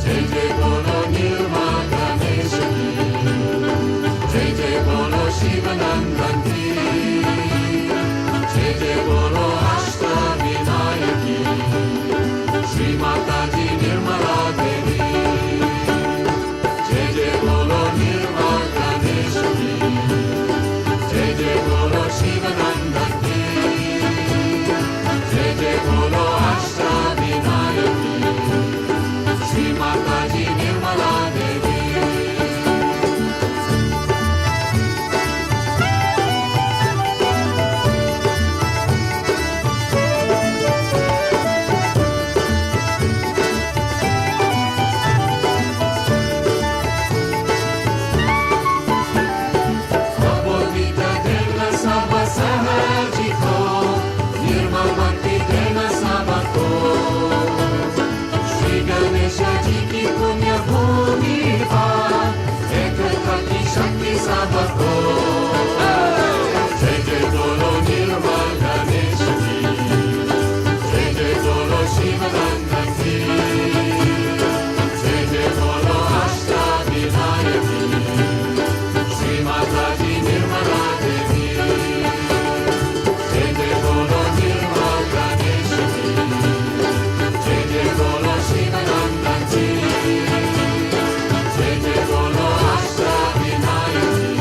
जय जय बोलो निर्मल गणेश की, जय जय बोलो शिवनंदन की, जय जय बोलो अष्टविनायक की, श्री माता जी निर्मला देवी। जय जय बोलो निर्मल गणेश की, जय जय बोलो शिवनंदन की, जय जय बोलो अष्टविनायक की, श्री माता जी Nirmala Devi. Abovita della Saba Sahajiko, Nirmala della Sabato, Shri Ganesha ji ki punya bhumi va, ekata ki shakti Sabako. Jai Jai Bolo Nirmal Ganesha ki, Jai Jai Bolo Shivanandan ki, Jai Jai Bolo Ashtavinayak ki, Shri Mata Ji Nirmala Devi। Jai Jai Bolo Nirmal Ganesha ki, Jai Jai Bolo Shivanandan ki, Jai Jai Bolo Ashtavinayak ki,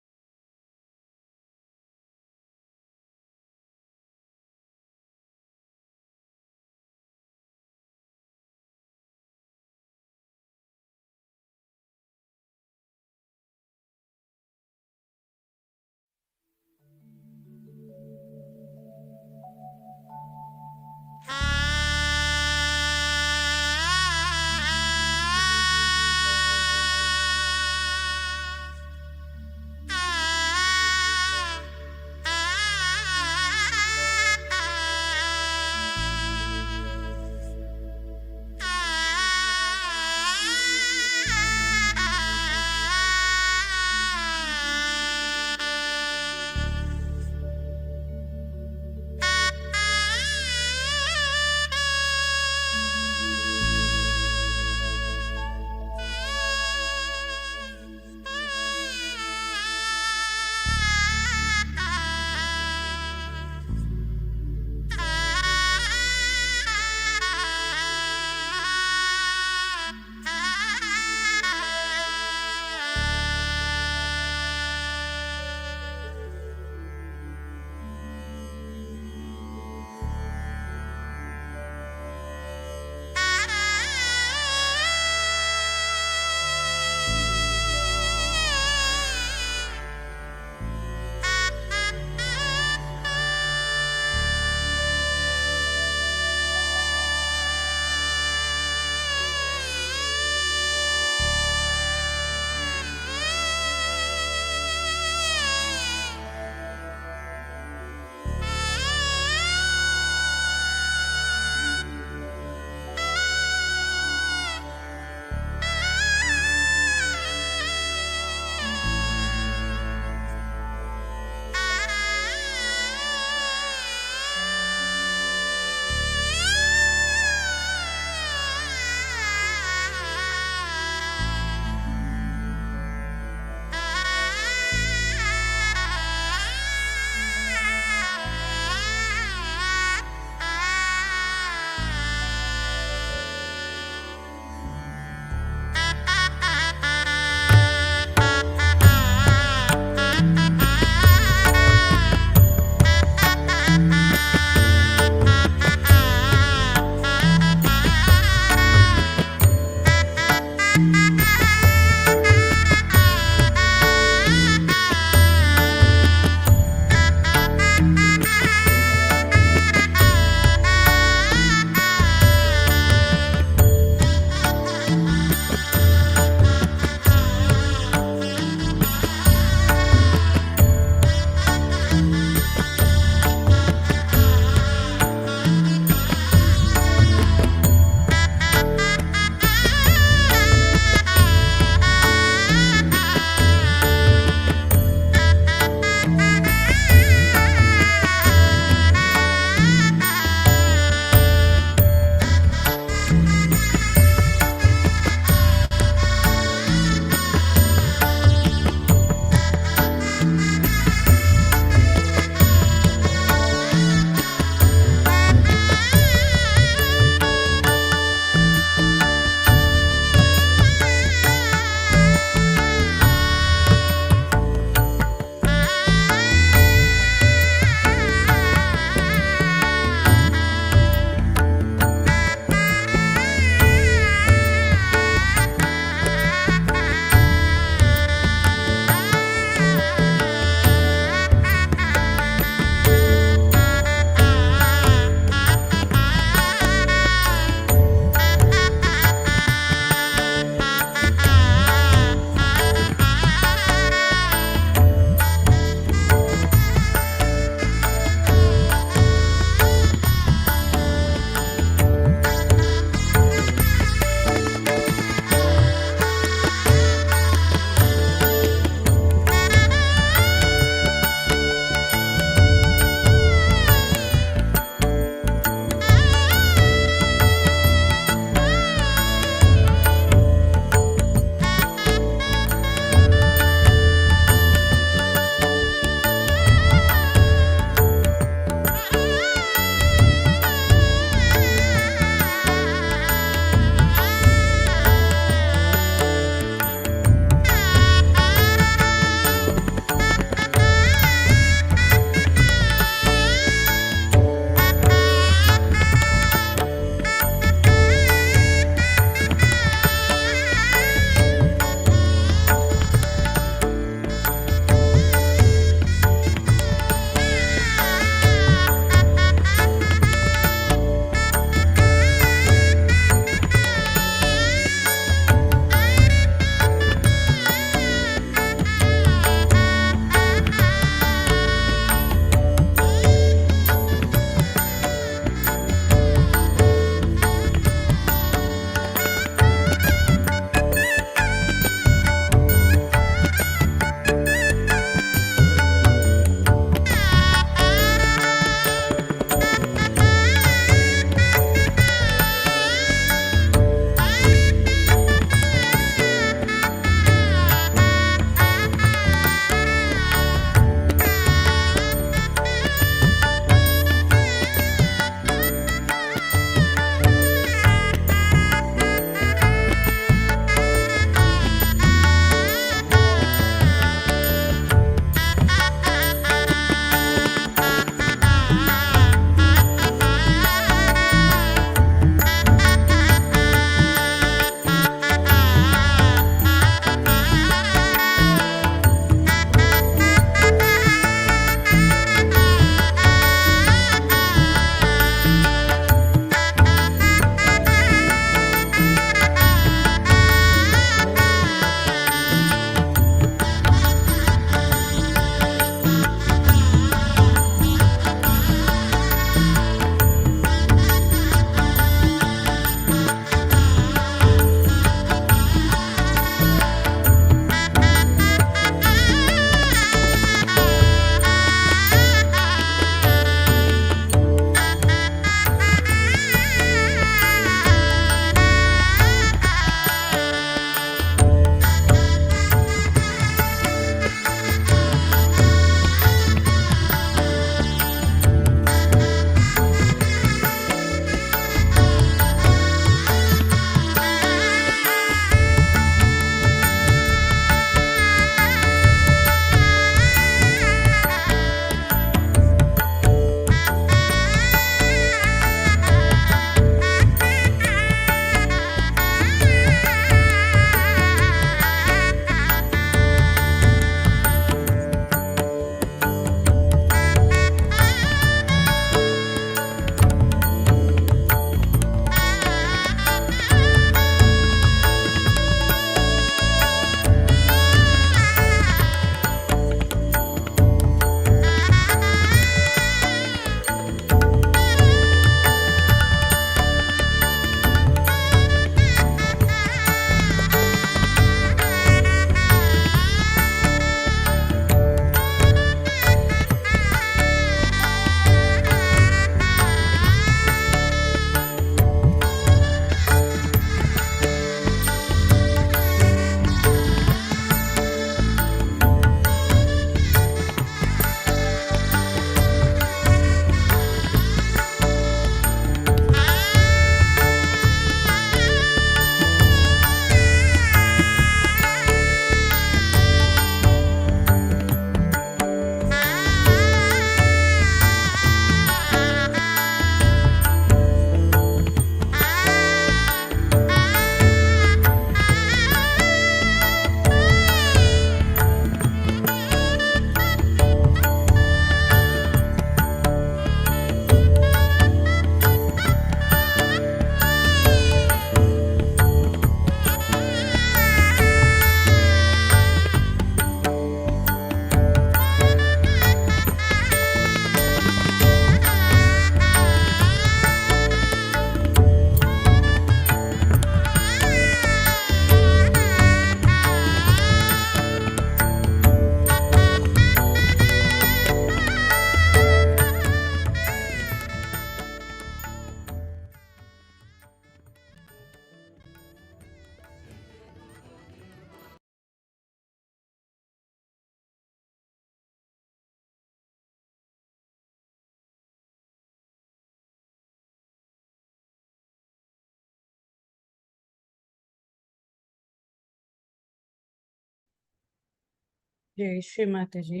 జై శ్రీ మాతాజీ.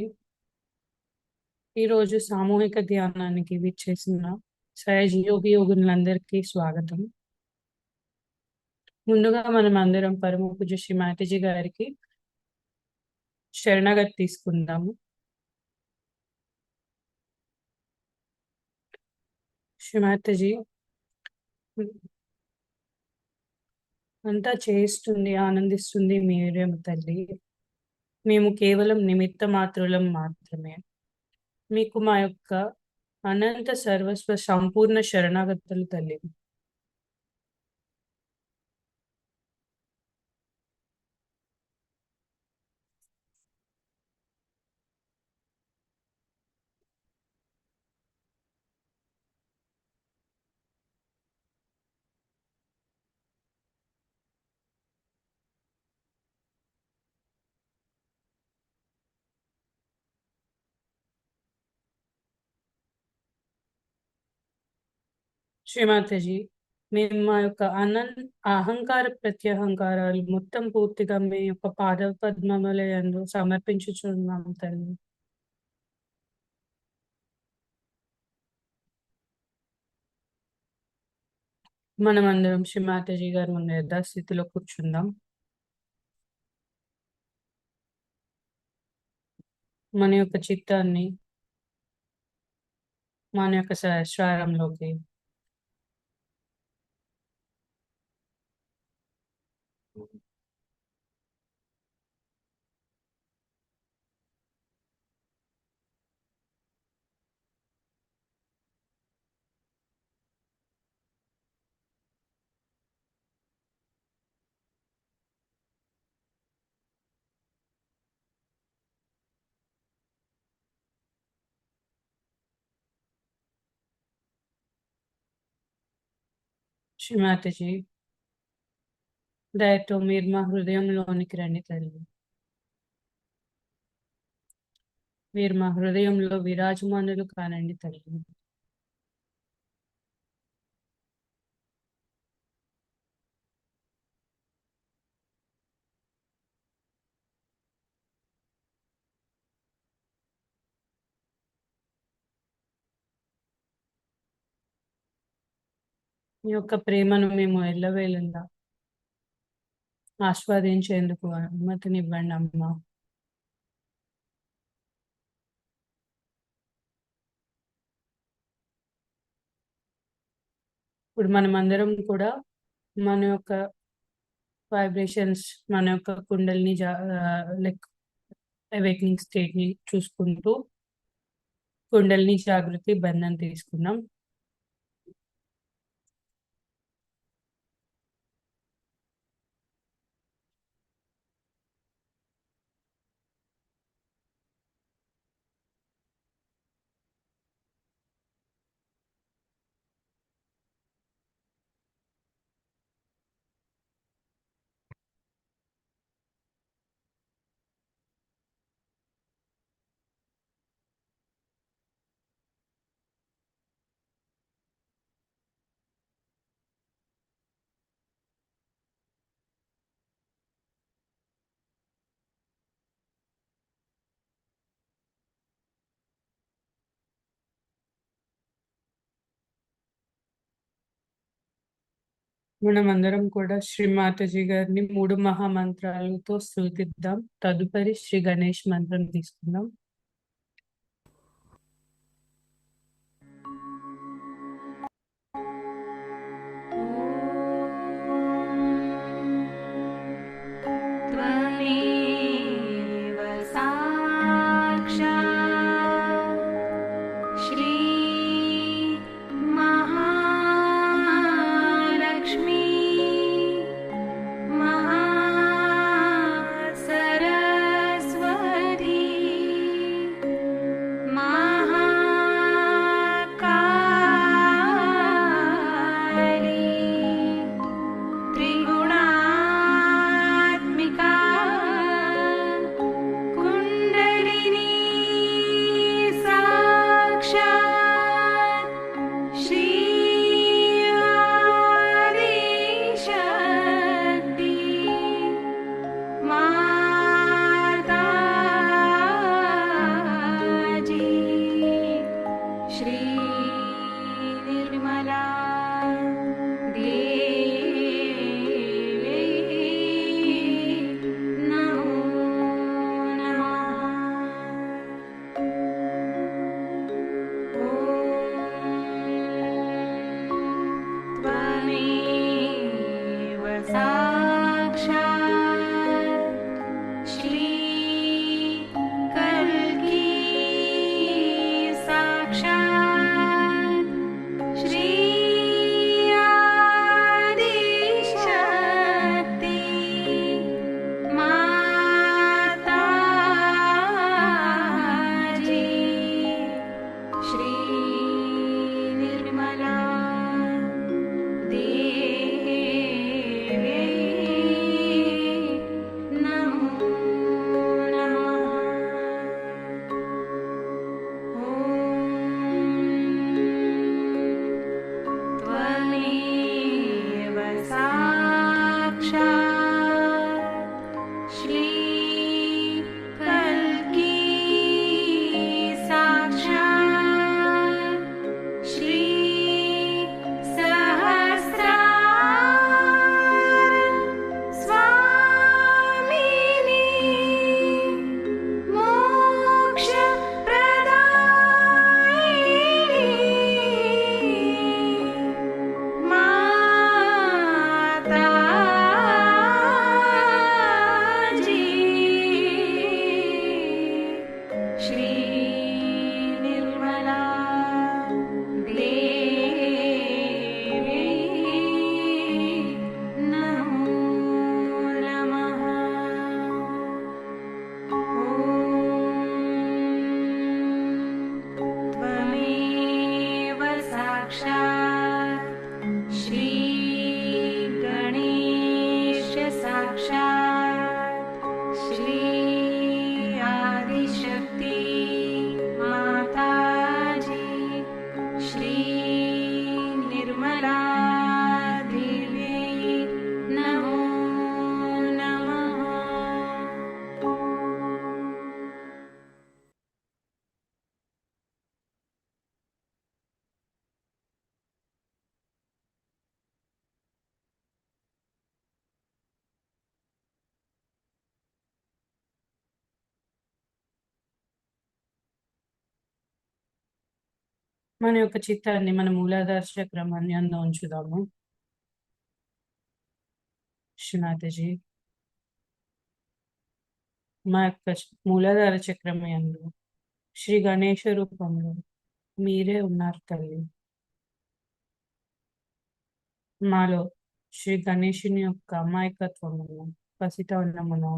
ఈరోజు సామూహిక ధ్యానానికి విచ్చేసిన సహజ యోగులందరికీ స్వాగతం. ముందుగా మనం అందరం పరమ పూజ్య శ్రీ మాతాజీ గారికి శరణాగతి తీసుకుందాము. శ్రీ మాతాజీ అంతా చేస్తుంది, ఆనందిస్తుంది మీరే తల్లి. మేము కేవలం నిమిత్త మాత్రులం మాత్రమే. మీకు మా యొక్క అనంత సర్వస్వ సంపూర్ణ శరణాగతులు తల్లి. శ్రీమాతాజీ, మేము మా యొక్క అహంకార ప్రత్యహంకారాలు మొత్తం పూర్తిగా మీ యొక్క పాద పద్మముల యందు సమర్పించుచున్నాము తల్లి. మనం అందరం శ్రీమాతాజీ గారు ఉన్న యథాస్థితిలో కూర్చుందాం. మన యొక్క చిత్తాన్ని మన యొక్క సహస్రారంలోకి శ్రీమాతాజీ దయతో మీరు మా హృదయంలోనికి రండి తల్లి. మీరు మా హృదయంలో విరాజమానులు కానండి తల్లి. మీ యొక్క ప్రేమను మేము ఎల్లవేళలా ఆస్వాదించేందుకు అనుమతినివ్వండి అమ్మా. ఇప్పుడు మనం అందరం కూడా మన యొక్క వైబ్రేషన్స్, మన యొక్క కుండల్ని లైక్ అవేకనింగ్ స్టేట్ ని చూసుకుంటూ కుండల్ని జాగృతి బంధం తీసుకున్నాం. మనం అందరం కూడా శ్రీ మాతాజీ గారిని 3 మహామంత్రాలతో స్తుతిద్దాం. తదుపరి శ్రీ గణేష్ మంత్రం తీసుకుందాం. त्वमेव साक्षात् श्री महालक्ष्मी महासरस्वती మన యొక్క చిత్తాన్ని మన మూలాధార చక్రం యందు ఉంచుదాము. శ్రీమాతజీ, మా యొక్క మూలాధార చక్రం యందు శ్రీ గణేశ రూపంలో మీరే ఉన్నారు తల్లి. మాలో శ్రీ గణేశుని యొక్క అమాయకత్వమును, పసితనమును,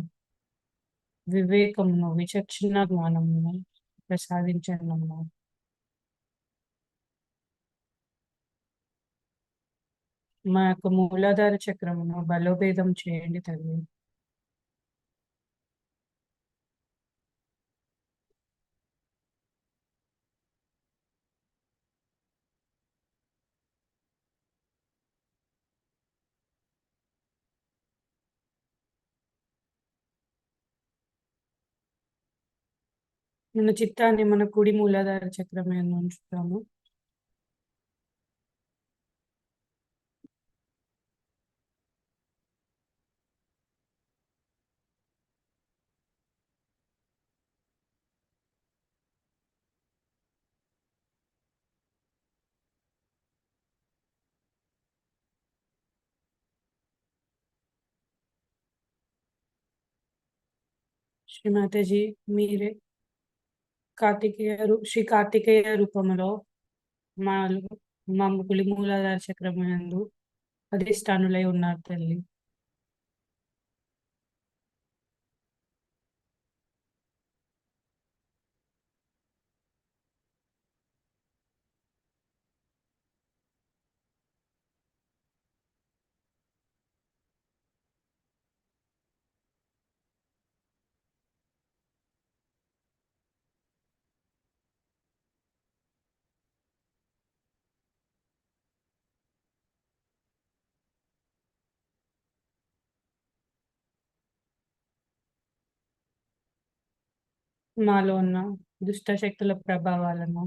వివేకమును, విచక్షణ జ్ఞానమును ప్రసాదించండమ్మా. మా యొక్క మూలాధార చక్రమును బలోపేతం చేయండి తల్లి. మన చిత్తాన్ని మన కుడి మూలాధార చక్రం మీద ఉంచుతాము. శ్రీమాతజీ, మీరే శ్రీ కార్తికేయ రూపంలో మా మా కుడి మూలాధార చక్రం నందు అధిష్టానులై ఉన్నారు తల్లి. మాలో ఉన్న దుష్ట శక్తుల ప్రభావాలను,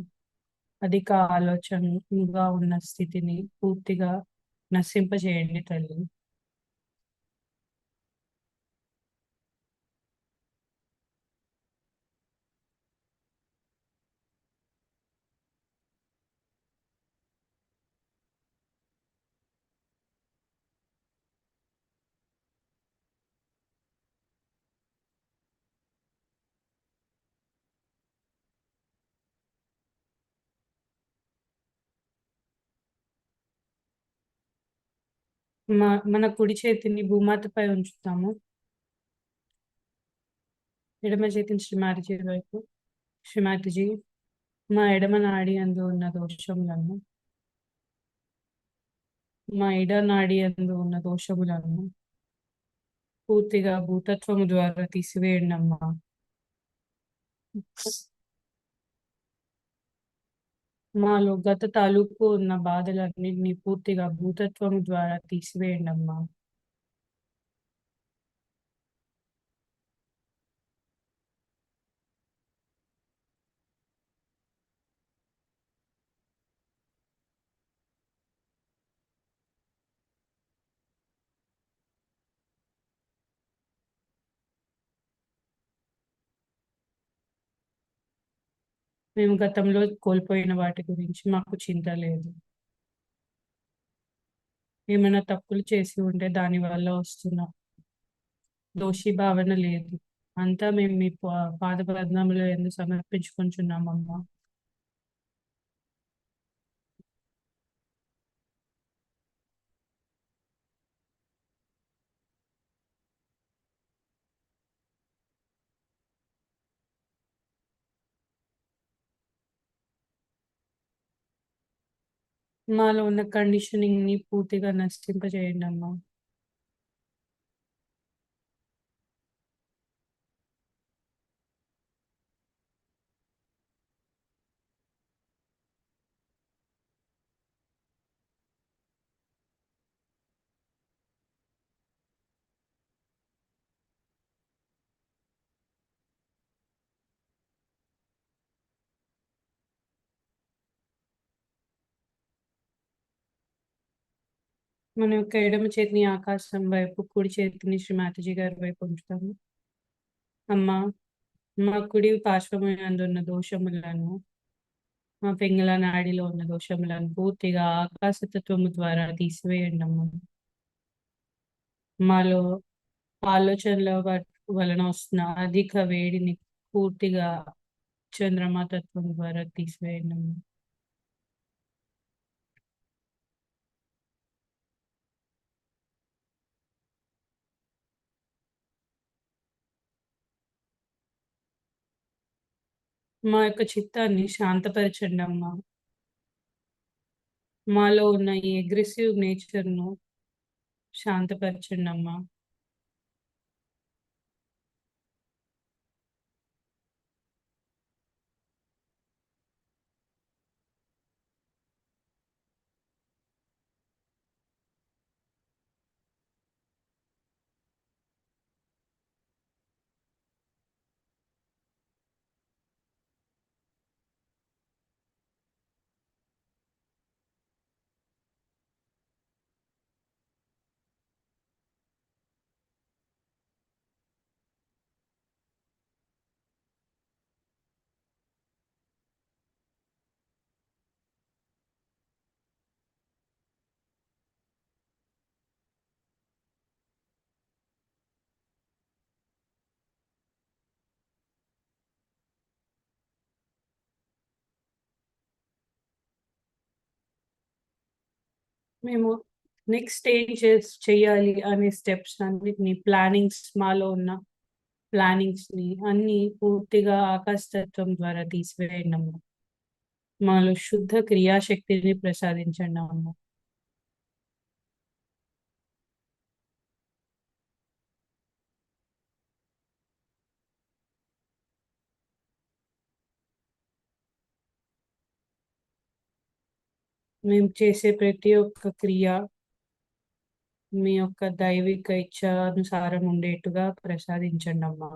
అధిక ఆలోచనగా ఉన్న స్థితిని పూర్తిగా నశింపజేయండి తల్లి. మన కుడి చేతిని భూమాతపై ఉంచుతాము. ఎడమ చేతిని శ్రీమాతజీ వైపు. శ్రీమాతజీ, మా ఎడమ నాడి యందు ఉన్న దోషములను, మా ఎడ నాడి యందు ఉన్న దోషములను పూర్తిగా భూతత్వము ద్వారా తీసివేయండి అమ్మా. మాలో గత తాలూకు ఉన్న బాధలన్నింటినీ పూర్తిగా భూతత్వము ద్వారా తీసివేయండి అమ్మా. మేము గతంలో కోల్పోయిన వాటి గురించి మాకు చింత లేదు. ఏమైనా తప్పులు చేసి ఉంటే దాని వల్ల వస్తున్న దోషి భావన లేదు. అంతా మేము మీ పాద పద్మములో ఎందుకు సమర్పించుకుంటున్నామమ్మా. మాలో ఉన్న కండిషనింగ్ ని పూర్తిగా నశింపజేయండి అమ్మా. మన యొక్క ఎడమ చేతిని ఆకాశం వైపు, కుడి చేతిని శ్రీమాతజీ గారి వైపు ఉంచుతాము. అమ్మా, మా కుడి పార్శ్వము యందు ఉన్న దోషములను మా పింగళ నాడిలో ఉన్న దోషములను పూర్తిగా ఆకాశతత్వము ద్వారా తీసివేయండి అమ్మా. మాలో ఆలోచనల వలన వస్తున్న అధిక వేడిని పూర్తిగా చంద్రమా తత్వం ద్వారా తీసివేయండి అమ్మా. మా యొక్క చిత్తాన్ని శాంతపరచండి అమ్మా. మాలో ఉన్న ఈ అగ్రెసివ్ నేచర్ను శాంతపరచండి అమ్మా. మేము నెక్స్ట్ ఏం చేయాలి అనే స్టెప్స్ అన్నిటిని ప్లానింగ్స్, మాలో ఉన్న ప్లానింగ్స్ ని అన్ని పూర్తిగా ఆకాశతత్వం ద్వారా తీసివేయండి అమ్మా. మాలో శుద్ధ క్రియాశక్తిని ప్రసాదించండి అమ్మా. మేము చేసే ప్రతి ఒక్క క్రియ మీ యొక్క దైవిక ఇచ్ఛానుసారం ఉండేట్టుగా ప్రసాదించండి అమ్మా.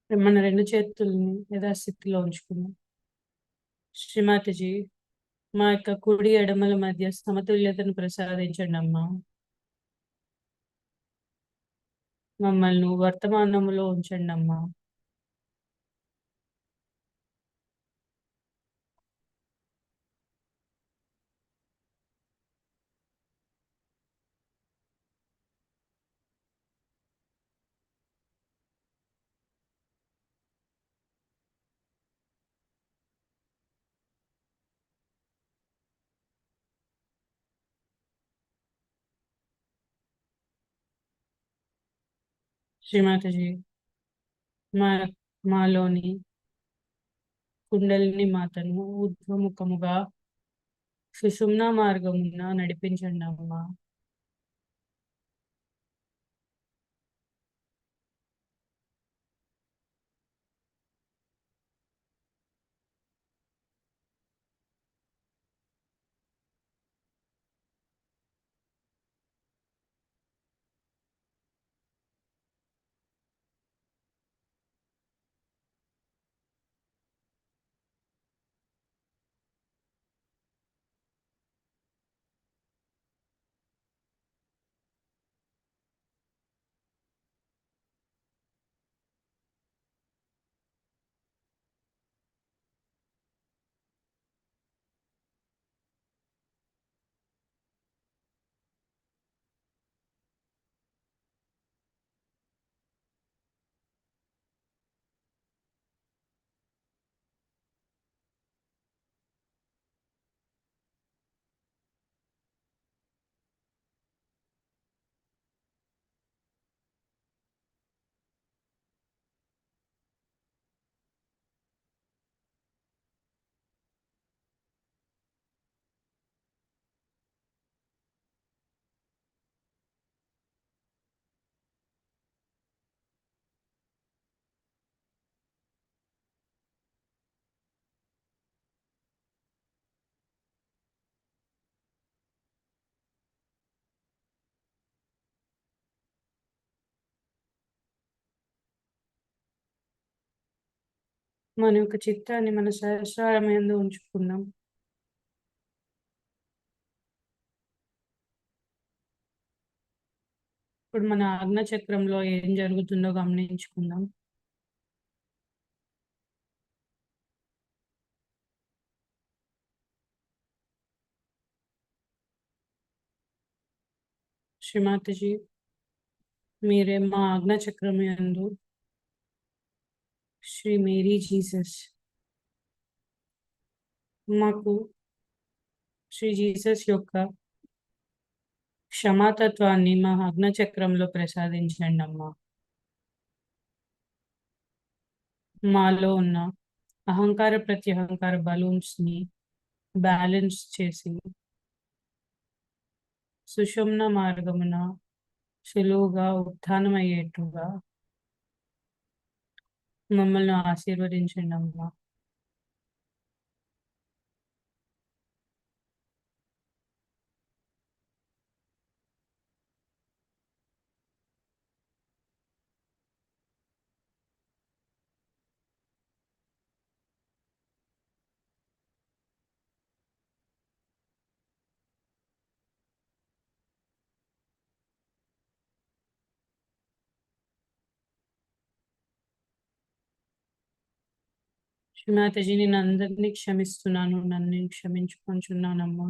మన రెండు చేతుల్ని యథాస్థితిలో ఉంచుకుందాం. శ్రీమాతజీ, మా యొక్క కుడి ఎడమల మధ్య సమతుల్యతను ప్రసాదించండి అమ్మా. మమ్మల్ని వర్తమానములో ఉంచండి అమ్మా. శ్రీమాతజీ, మా మాలోని కుండలిని మాతను ఊర్ధ్వముఖముగా సుషుమ్నా మార్గమున నడిపించండి అమ్మా. మన యొక్క చిత్తాన్ని మన సహస్రారం యందు ఉంచుకుందాం. ఇప్పుడు మన ఆజ్ఞ చక్రంలో ఏం జరుగుతుందో గమనించుకుందాం. శ్రీమాతజీ, మీరే మా ఆజ్ఞ చక్రం యందు శ్రీ మేరీ జీసస్ మాకు శ్రీ జీసస్ యొక్క క్షమాతత్వాన్ని మా ఆజ్ఞ చక్రంలో ప్రసాదించండి అమ్మా. మాలో ఉన్న అహంకార ప్రత్యహంకార బలూన్స్ని బ్యాలెన్స్ చేసి సుషుమ్న మార్గమున సులువుగా ఉత్థానమయ్యేట్టుగా మమ్మల్ని ఆశీర్వదించండి అమ్మా. శ్రీమాతజీ, నేను అందరినీ క్షమిస్తున్నాను, నన్ను క్షమించుకుంటున్నానమ్మా.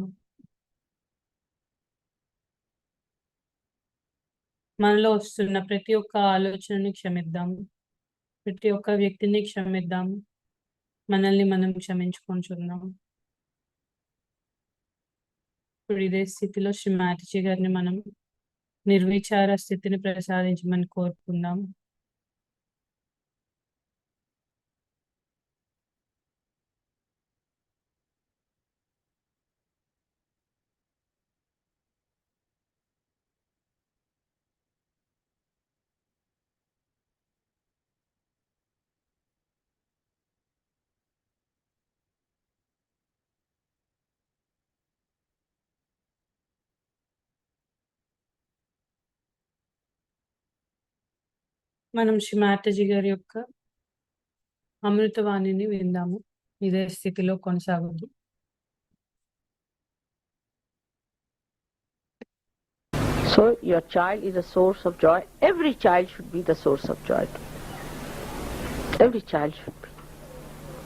మనలో వస్తున్న ప్రతి ఒక్క ఆలోచనని క్షమిద్దాం, ప్రతి ఒక్క వ్యక్తిని క్షమిద్దాం, మనల్ని మనం క్షమించుకుంటున్నాం. ఇప్పుడు ఇదే స్థితిలో శ్రీమాతజీ గారిని మనం నిర్విచార స్థితిని ప్రసాదించమని కోరుకుందాం. మనం శ్రీమాతజీ గారి యొక్క అమృతవాణిని విందాము. ఇదే స్థితిలో కొనసాగుద్దు. So your child is a source of joy. Every child should be the source of joy. Every child should be.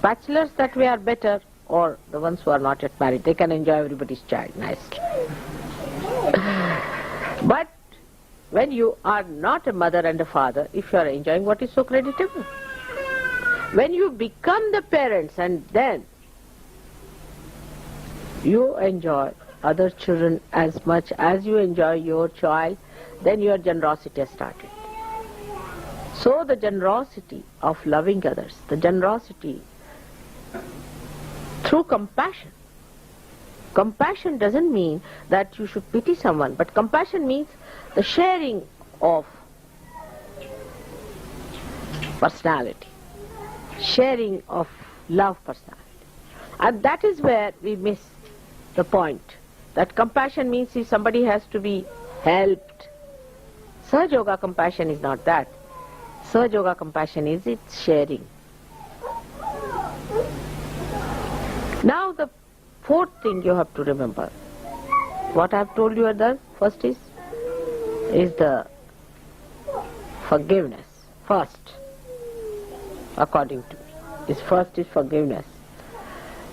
Bachelors that way are better, or the ones who are not yet married. They can enjoy everybody's child nicely. But when you are not a mother and a father, if you are enjoying, what is so creditable? When you become the parents and then you enjoy other children as much as you enjoy your child, then your generosity has started. So the generosity of loving others, the generosity through compassion. Compassion doesn't mean that you should pity someone, but compassion means the sharing of personality, sharing of love personality. And that is where we miss the point. That compassion means if somebody has to be helped. Sahaja Yoga compassion is not that. Sahaja Yoga compassion is its sharing. Now the fourth thing you have to remember. What I have told you at the first is the forgiveness. First, according to me, first is forgiveness.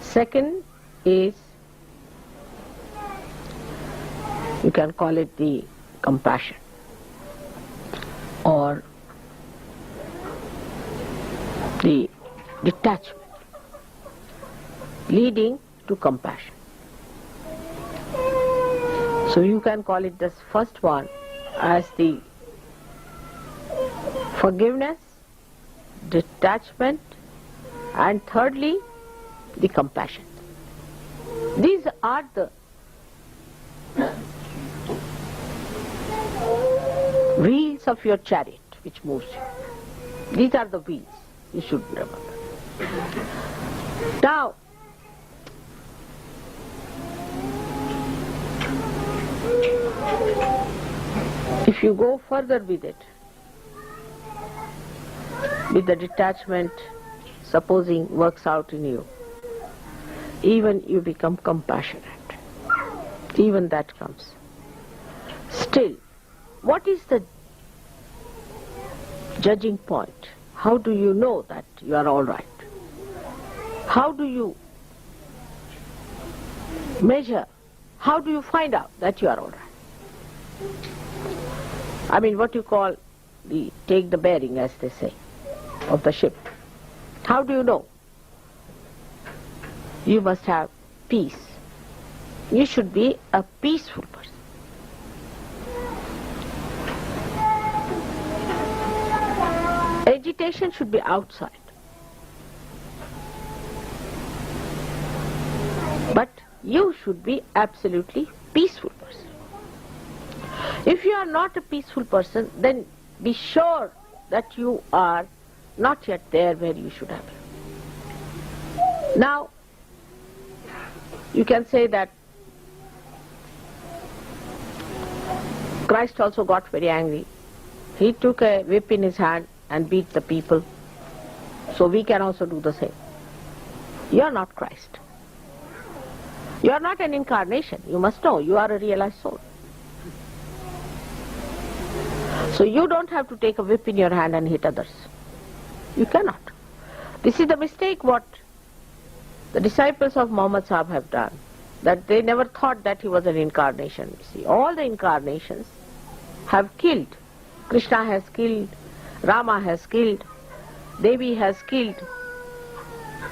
Second is, you can call it the compassion or the detachment leading to compassion. So you can call it this first one as the forgiveness, detachment, and thirdly the compassion. These are the wheels of your chariot which moves you. These are the wheels, you should remember. Now, if you go further with it, with the detachment, supposing works out in you, even you become compassionate. Even that comes. Still, what is the judging point? How do you know that you are all right? How do you measure? How do you find out that you are all right? I mean, what you call take the bearing, as they say, of the ship. How do you know? You must have peace. You should be a peaceful person. Agitation should be outside. But you should be absolutely peaceful person. If you are not a peaceful person, then be sure that you are not yet there where you should have been. Now, you can say that Christ also got very angry. He took a whip in his hand and beat the people. So we can also do the same. You are not Christ. You are not an incarnation. You must know you are a realized soul. So you don't have to take a whip in your hand and hit others. You cannot. This is the mistake what the disciples of Muhammad Sahib have done, that they never thought that he was an incarnation. You see, all the incarnations have killed. Krishna has killed, Rama has killed, Devi has killed.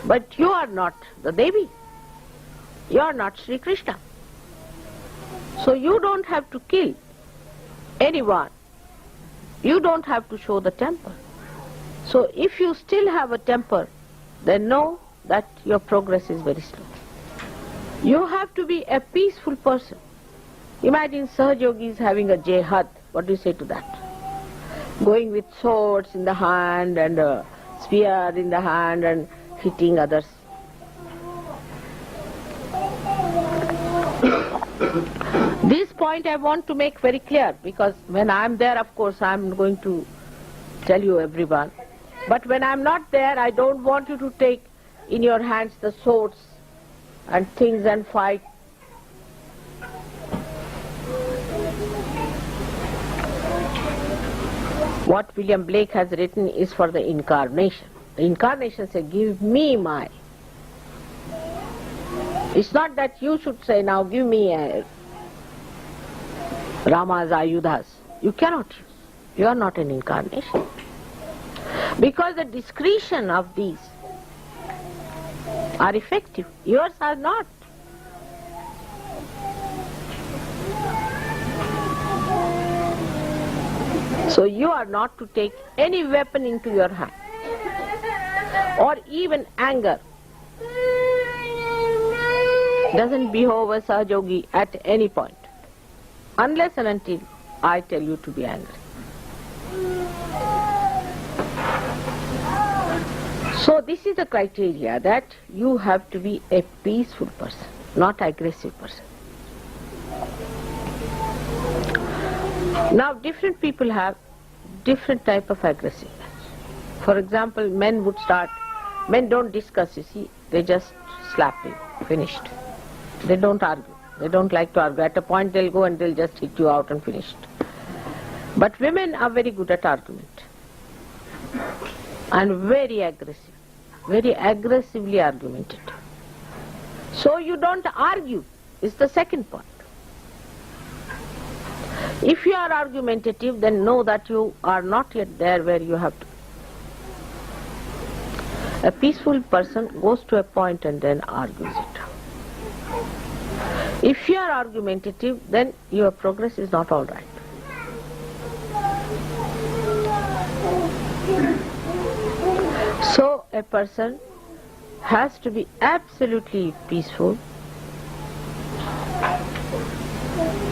But you are not the Devi. You are not Shri Krishna. So you don't have to kill anyone. You don't have to show the temper. So if you still have a temper, then know that your progress is very slow. You have to be a peaceful person. Imagine Sahaja yogis having a jihad. What do you say to that? Going with swords in the hand and a spear in the hand and hitting others. This point I want to make very clear, because when I am there, of course, I am going to tell you everyone. But when I am not there, I don't want you to take in your hands the swords and things and fight. What William Blake has written is for the incarnation. The incarnation says, give me my. It's not that you should say, now give me Rama's Ayudhas. You cannot use. You are not an incarnation. Because the discretion of these are effective. Yours are not. So you are not to take any weapon into your hand, or even anger. Doesn't behave as a yogi at any point, unless and until I tell you to be angry. So this is the criteria, that you have to be a peaceful person, not aggressive person. Now different people have different type of aggressiveness. For example, men don't discuss, you see, they just slap you, finished. They don't argue. They don't like to argue. At a point they'll go and they'll just hit you out and finished. But women are very good at argument. And very aggressive. Very aggressively argumentative. So you don't argue, is the second point. If you are argumentative, then know that you are not yet there where you have to. A peaceful person goes to a point and then argues it. If you are argumentative, then your progress is not all right. So a person has to be absolutely peaceful,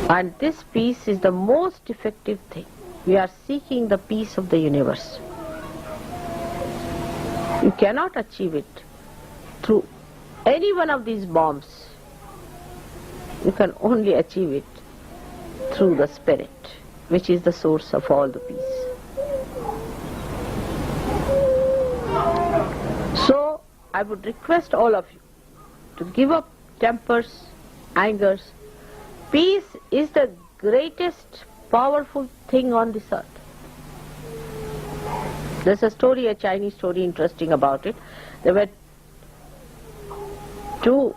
and this peace is the most effective thing. We are seeking the peace of the universe. You cannot achieve it through any one of these bombs. You can only achieve it through the Spirit, which is the source of all the peace. So I would request all of you to give up tempers, angers. Peace is the greatest powerful thing on this earth. There's a story, a Chinese story, interesting about it. There were two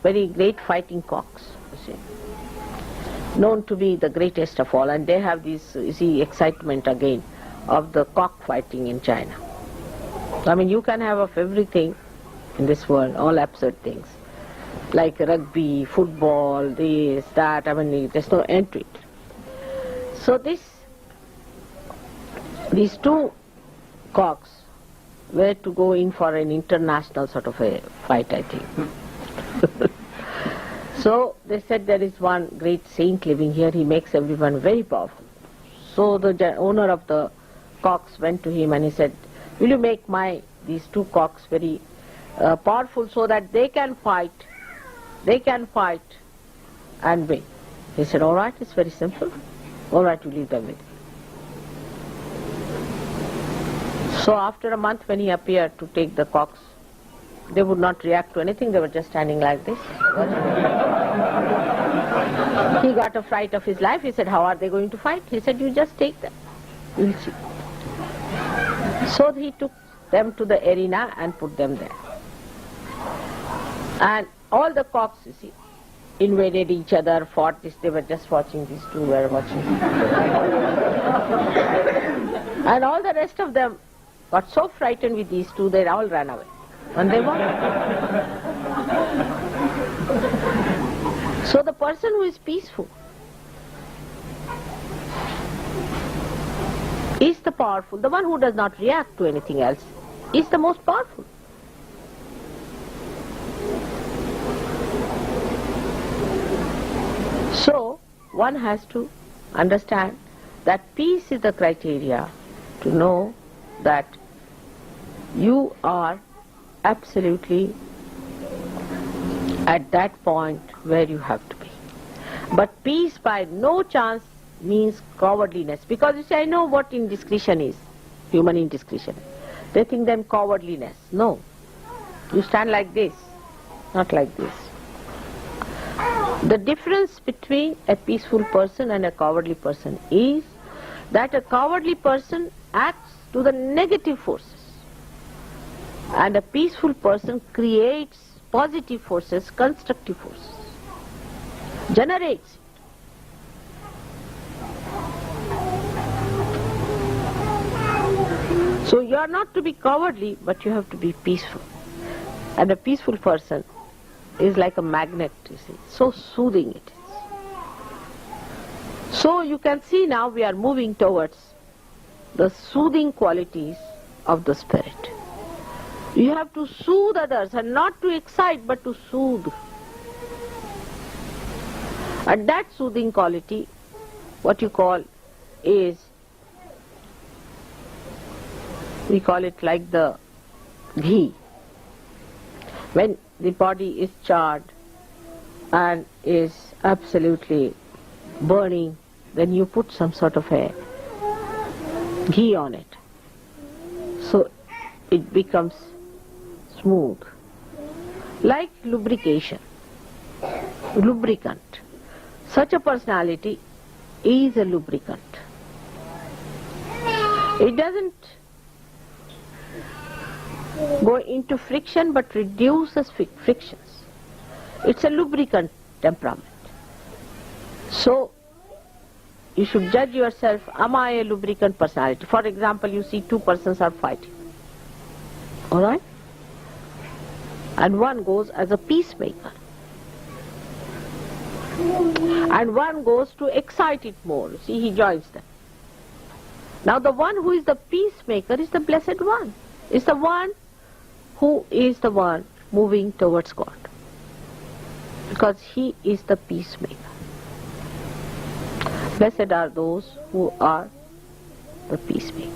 very great fighting cocks, you see, known to be the greatest of all, and they have this, you see, excitement again of the cock fighting in China. I mean, you can have of everything in this world, all absurd things, like rugby, football, this, that, I mean, there's no end to it. So these two cocks were to go in for an international sort of a fight, I think. So they said there is one great saint living here, he makes everyone very powerful. So the owner of the cocks went to him and he said, will you make these two cocks very powerful so that they can fight and win. He said, all right, it's very simple. All right, you leave them with me. So after a month when he appeared to take the cocks, they would not react to anything, they were just standing like this. He got a fright of his life. He said, how are they going to fight? He said, you just take them, you'll see. So he took them to the arena and put them there. And all the cocks, you see, invaded each other, fought this, they were just watching, these two were watching. And all the rest of them got so frightened with these two, they all ran away. And they won. So the person who is peaceful is the powerful. The one who does not react to anything else is the most powerful. So one has to understand that peace is the criteria to know that you are absolutely at that point where you have to be. But peace by no chance means cowardliness. Because you see, I know what indiscretion is, human indiscretion. They think then cowardliness. No. You stand like this, not like this. The difference between a peaceful person and a cowardly person is that a cowardly person acts to the negative forces, and a peaceful person creates positive forces, constructive forces, generates it. So you are not to be cowardly, but you have to be peaceful. And a peaceful person is like a magnet, you see, so soothing it is. So you can see now we are moving towards the soothing qualities of the spirit. You have to soothe others, and not to excite but to soothe. And that soothing quality, what you call is, we call it like the ghee. When the body is charred and is absolutely burning, then you put some sort of a ghee on it. So it becomes smooth. Like lubrication, lubricant. Such a personality is a lubricant. It doesn't go into friction but reduces frictions. It's a lubricant temperament. So you should judge yourself, am I a lubricant personality? For example, you see two persons are fighting. Alright? And one goes as a peacemaker. And one goes to excite it more. See, he joins them. Now the one who is the peacemaker is the blessed one. Is the one who is the one moving towards God. Because he is the peacemaker. Blessed are those who are the peacemaker.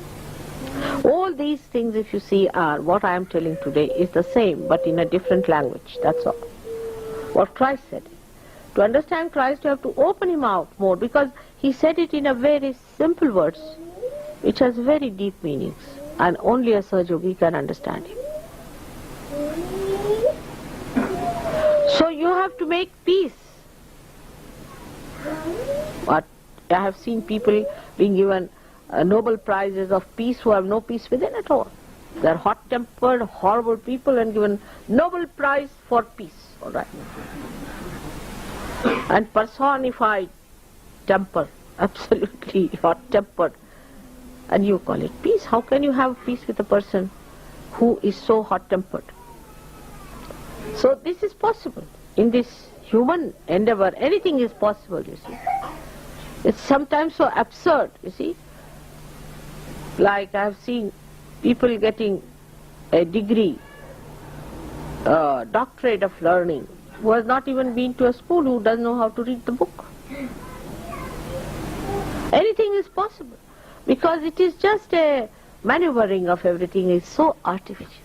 All these things, if you see, are what I am telling today is the same but in a different language. That's all. What Christ said. To understand Christ, you have to open him out more, because he said it in a very simple words which has very deep meanings, and only a Sahaja yogi can understand him. So you have to make peace. But I have seen people being given Nobel Prizes of peace who have no peace within at all. They are hot-tempered, horrible people and given Nobel Prize for peace. All right. And personified temper, absolutely hot-tempered. And you call it peace. How can you have peace with a person who is so hot-tempered? So this is possible. In this human endeavor, anything is possible, you see. It's sometimes so absurd, you see. Like I have seen people getting a degree, doctorate of learning, who has not even been to a school, who doesn't know how to read the book. Anything is possible, because it is just a maneuvering of everything is so artificial.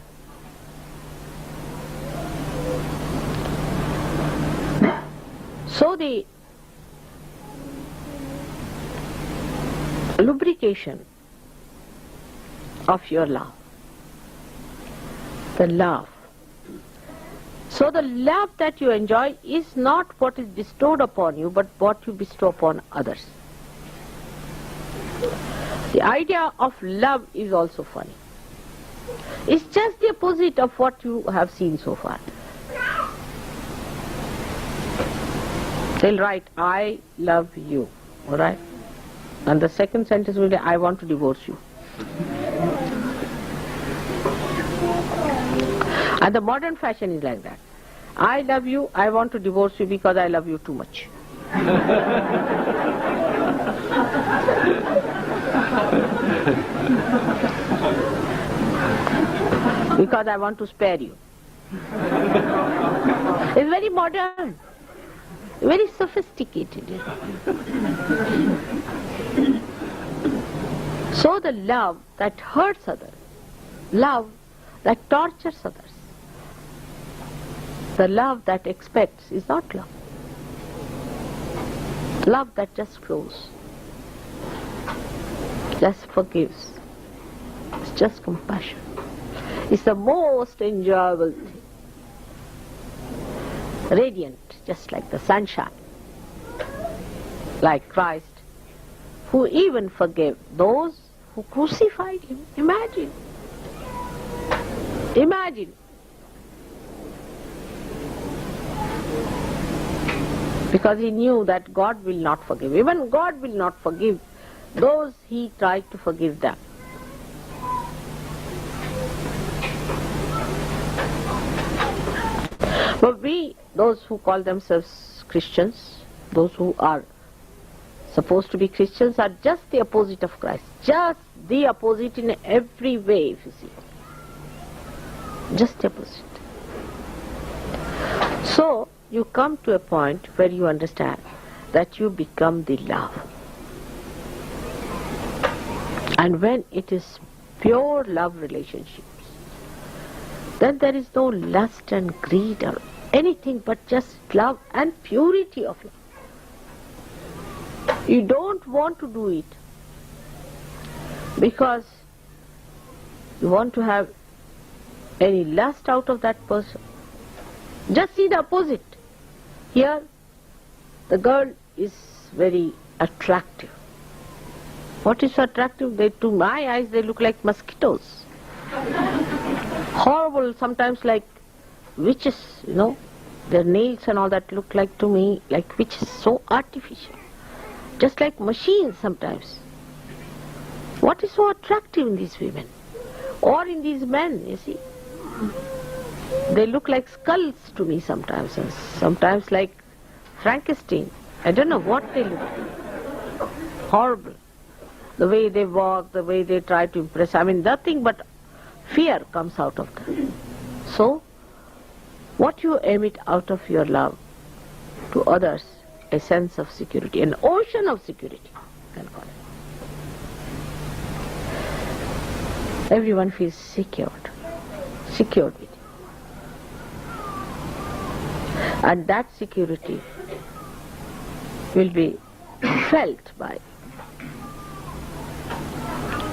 So the lubrication of your love, the love. So the love that you enjoy is not what is bestowed upon you, but what you bestow upon others. The idea of love is also funny. It's just the opposite of what you have seen so far. They'll write, I love you, all right? And the second sentence will be, I want to divorce you. And the modern fashion is like that. I love you, I want to divorce you because I love you too much. Because I want to spare you. It's very modern. Very sophisticated. So the love that hurts others, love that tortures others, the love that expects is not love. Love that just flows, just forgives, it's just compassion. It's the most enjoyable thing. Radiant, just like the sunshine, like Christ, who even forgave those who crucified him. Imagine. Imagine. Because he knew that God will not forgive. Even God will not forgive those he tried to forgive them. But we, those who call themselves Christians, those who are supposed to be Christians, are just the opposite of Christ. Just the opposite in every way, if you see. Just the opposite. So, you come to a point where you understand that you become the love. And when it is pure love relationships, then there is no lust and greed or anything but just love and purity of love. You don't want to do it because you want to have any lust out of that person. Just see the opposite. Here, the girl is very attractive. What is so attractive? To my eyes, they look like mosquitoes. Horrible, sometimes like witches, you know. Their nails and all that look like to me like witches, so artificial. Just like machines sometimes. What is so attractive in these women? Or in these men, you see? They look like skulls to me sometimes, and sometimes like Frankenstein. I don't know what they look like. Horrible. The way they walk, the way they try to impress. I mean, nothing but fear comes out of them. So, what you emit out of your love to others, a sense of security, an ocean of security, you can call it. Everyone feels secured with you. And that security will be felt by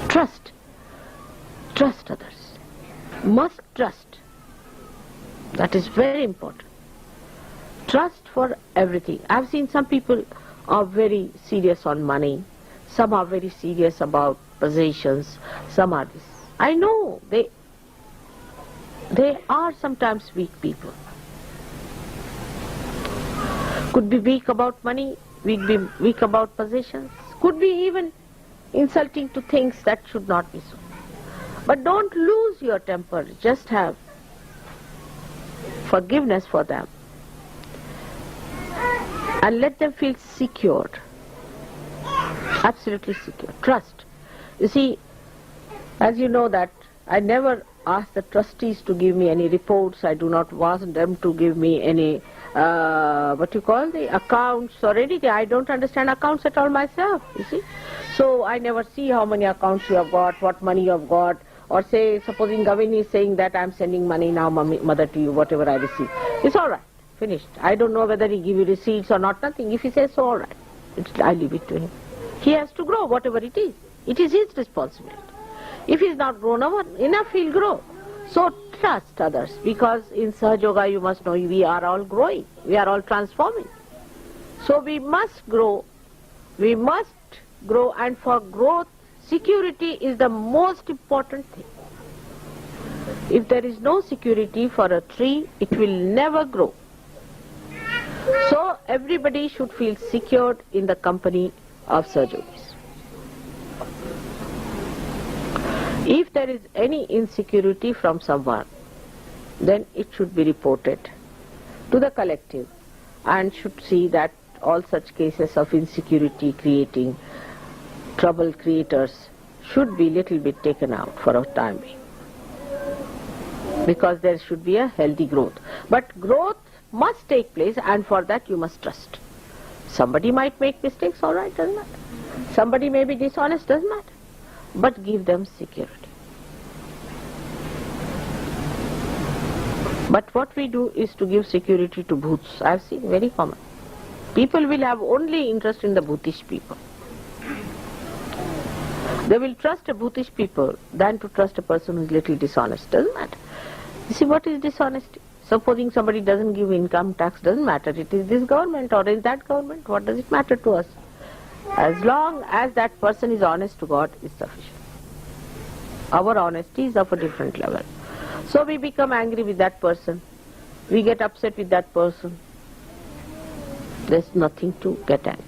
trust. Trust others. Must trust. That is very important. Trust for everything. I've seen some people are very serious on money, some are very serious about possessions, some are this. I know they are sometimes weak people. Could be weak about money, be weak about possessions, could be even insulting to things that should not be so. But don't lose your temper, just have forgiveness for them and let them feel secured, absolutely secure. Trust. You see, as you know that I never ask the trustees to give me any reports. I do not want them to give me any the accounts or anything. I don't understand accounts at all myself, you see. So I never see how many accounts you have got, what money you have got, or say, supposing Gavin is saying that I'm sending money now, mother, to you, whatever I receive. It's all right, finished. I don't know whether he give you receipts or not, nothing. If he says so, all right, I leave it to him. He has to grow, whatever it is. It is his responsibility. If he's not grown enough, he'll grow. So trust others, because in Sahaja Yoga you must know we are all growing, we are all transforming. So we must grow, and for growth, security is the most important thing. If there is no security for a tree, it will never grow. So everybody should feel secured in the company of Sahaja Yogis. If there is any insecurity from someone, then it should be reported to the collective and should see that all such cases of insecurity creating trouble creators should be little bit taken out for a time being, because there should be a healthy growth. But growth must take place, and for that you must trust. Somebody might make mistakes, all right, doesn't matter. Somebody may be dishonest, doesn't matter. But give them security. But what we do is to give security to bhoots. I have seen very common. People will have only interest in the bhutish people. They will trust a bhutish people than to trust a person who is little dishonest. Doesn't matter. You see, what is dishonesty? Supposing somebody doesn't give income tax, doesn't matter. It is this government or is that government. What does it matter to us? As long as that person is honest to God, is sufficient. Our honesty is of a different level. So we become angry with that person. We get upset with that person. There's nothing to get angry.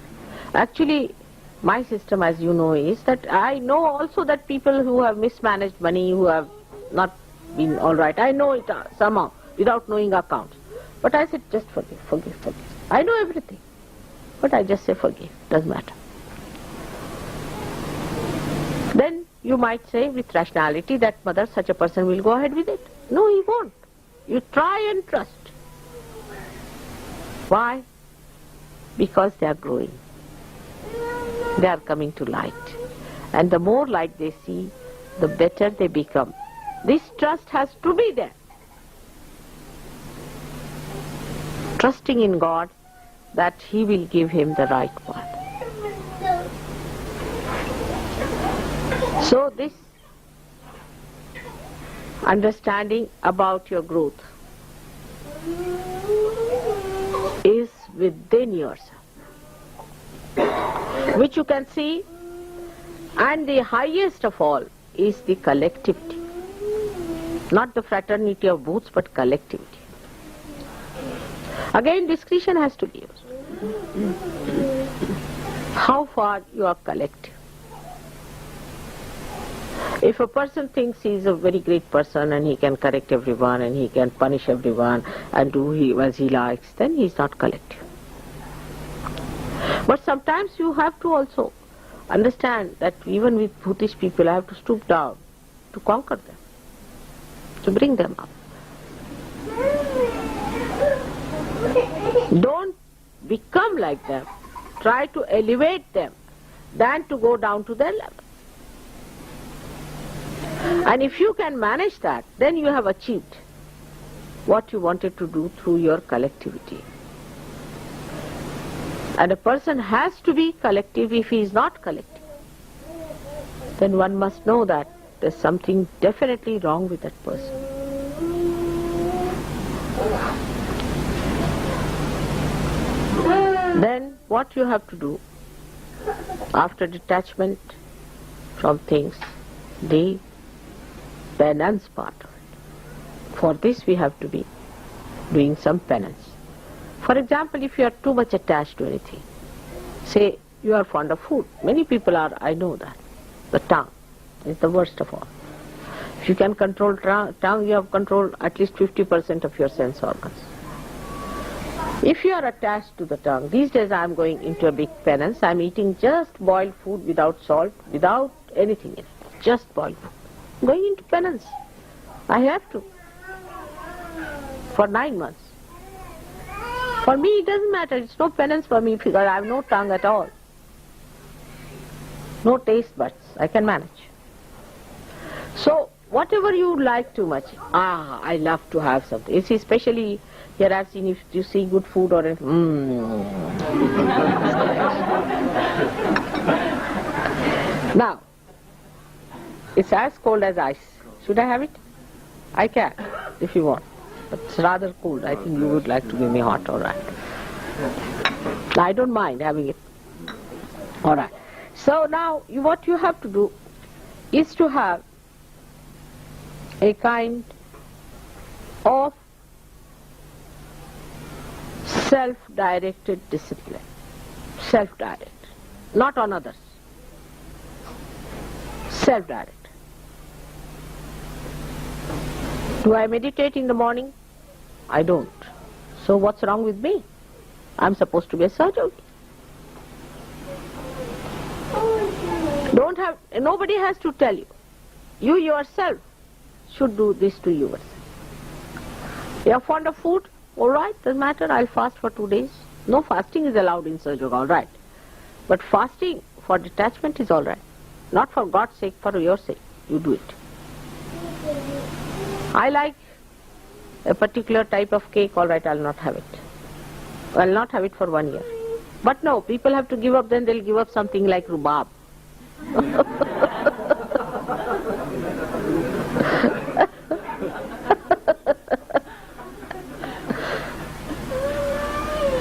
Actually, my system, as you know, is that I know also that people who have mismanaged money, who have not been all right, I know it somehow, without knowing accounts. But I said, just forgive, forgive, forgive. I know everything. But I just say forgive, doesn't matter. Then you might say with rationality that, mother, such a person will go ahead with it. No, he won't. You try and trust. Why? Because they are growing. They are coming to light. And the more light they see, the better they become. This trust has to be there. Trusting in God that He will give him the right path. So this understanding about your growth is within yourself, which you can see, and the highest of all is the collectivity. Not the fraternity of booths, but collectivity. Again, discretion has to be used. How far you are collective. If a person thinks he is a very great person and he can correct everyone and he can punish everyone and do as he likes, then he is not collective. But sometimes you have to also understand that even with Bhutish people I have to stoop down to conquer them, to bring them up. Don't become like them. Try to elevate them than to go down to their level. And if you can manage that, then you have achieved what you wanted to do through your collectivity. And a person has to be collective. If he is not collective, then one must know that there's something definitely wrong with that person. Then what you have to do after detachment from things, the penance part of it. For this we have to be doing some penance. For example, if you are too much attached to anything, say you are fond of food. Many people are, I know that. The tongue is the worst of all. If you can control tongue, you have controlled at least 50% of your sense organs. If you are attached to the tongue, these days I am going into a big penance. I am eating just boiled food without salt, without anything in it. Just boiled food. I'm going into penance. I have to. For 9 months. For me it doesn't matter. It's no penance for me because I have no tongue at all. No taste buds. I can manage. So whatever you like too much, I love to have something. You see, especially here I've seen if you see good food or Now, it's as cold as ice. Should I have it? I can, if you want. But it's rather cold. I think you would like to give me hot, all right. I don't mind having it. All right. So now, what you have to do is to have a kind of self-directed discipline. Self-directed. Not on others. Self-directed. Do I meditate in the morning? I don't. So what's wrong with me? I'm supposed to be a Sahaja. Nobody has to tell you. You yourself should do this to yourself. You are fond of food? Alright, doesn't matter, I'll fast for 2 days. No fasting is allowed in Sahaja Yoga, alright. But fasting for detachment is alright. Not for God's sake, for your sake. You do it. I like a particular type of cake, alright, I'll not have it. I'll not have it for 1 year. But no, people have to give up, then they'll give up something like rhubarb.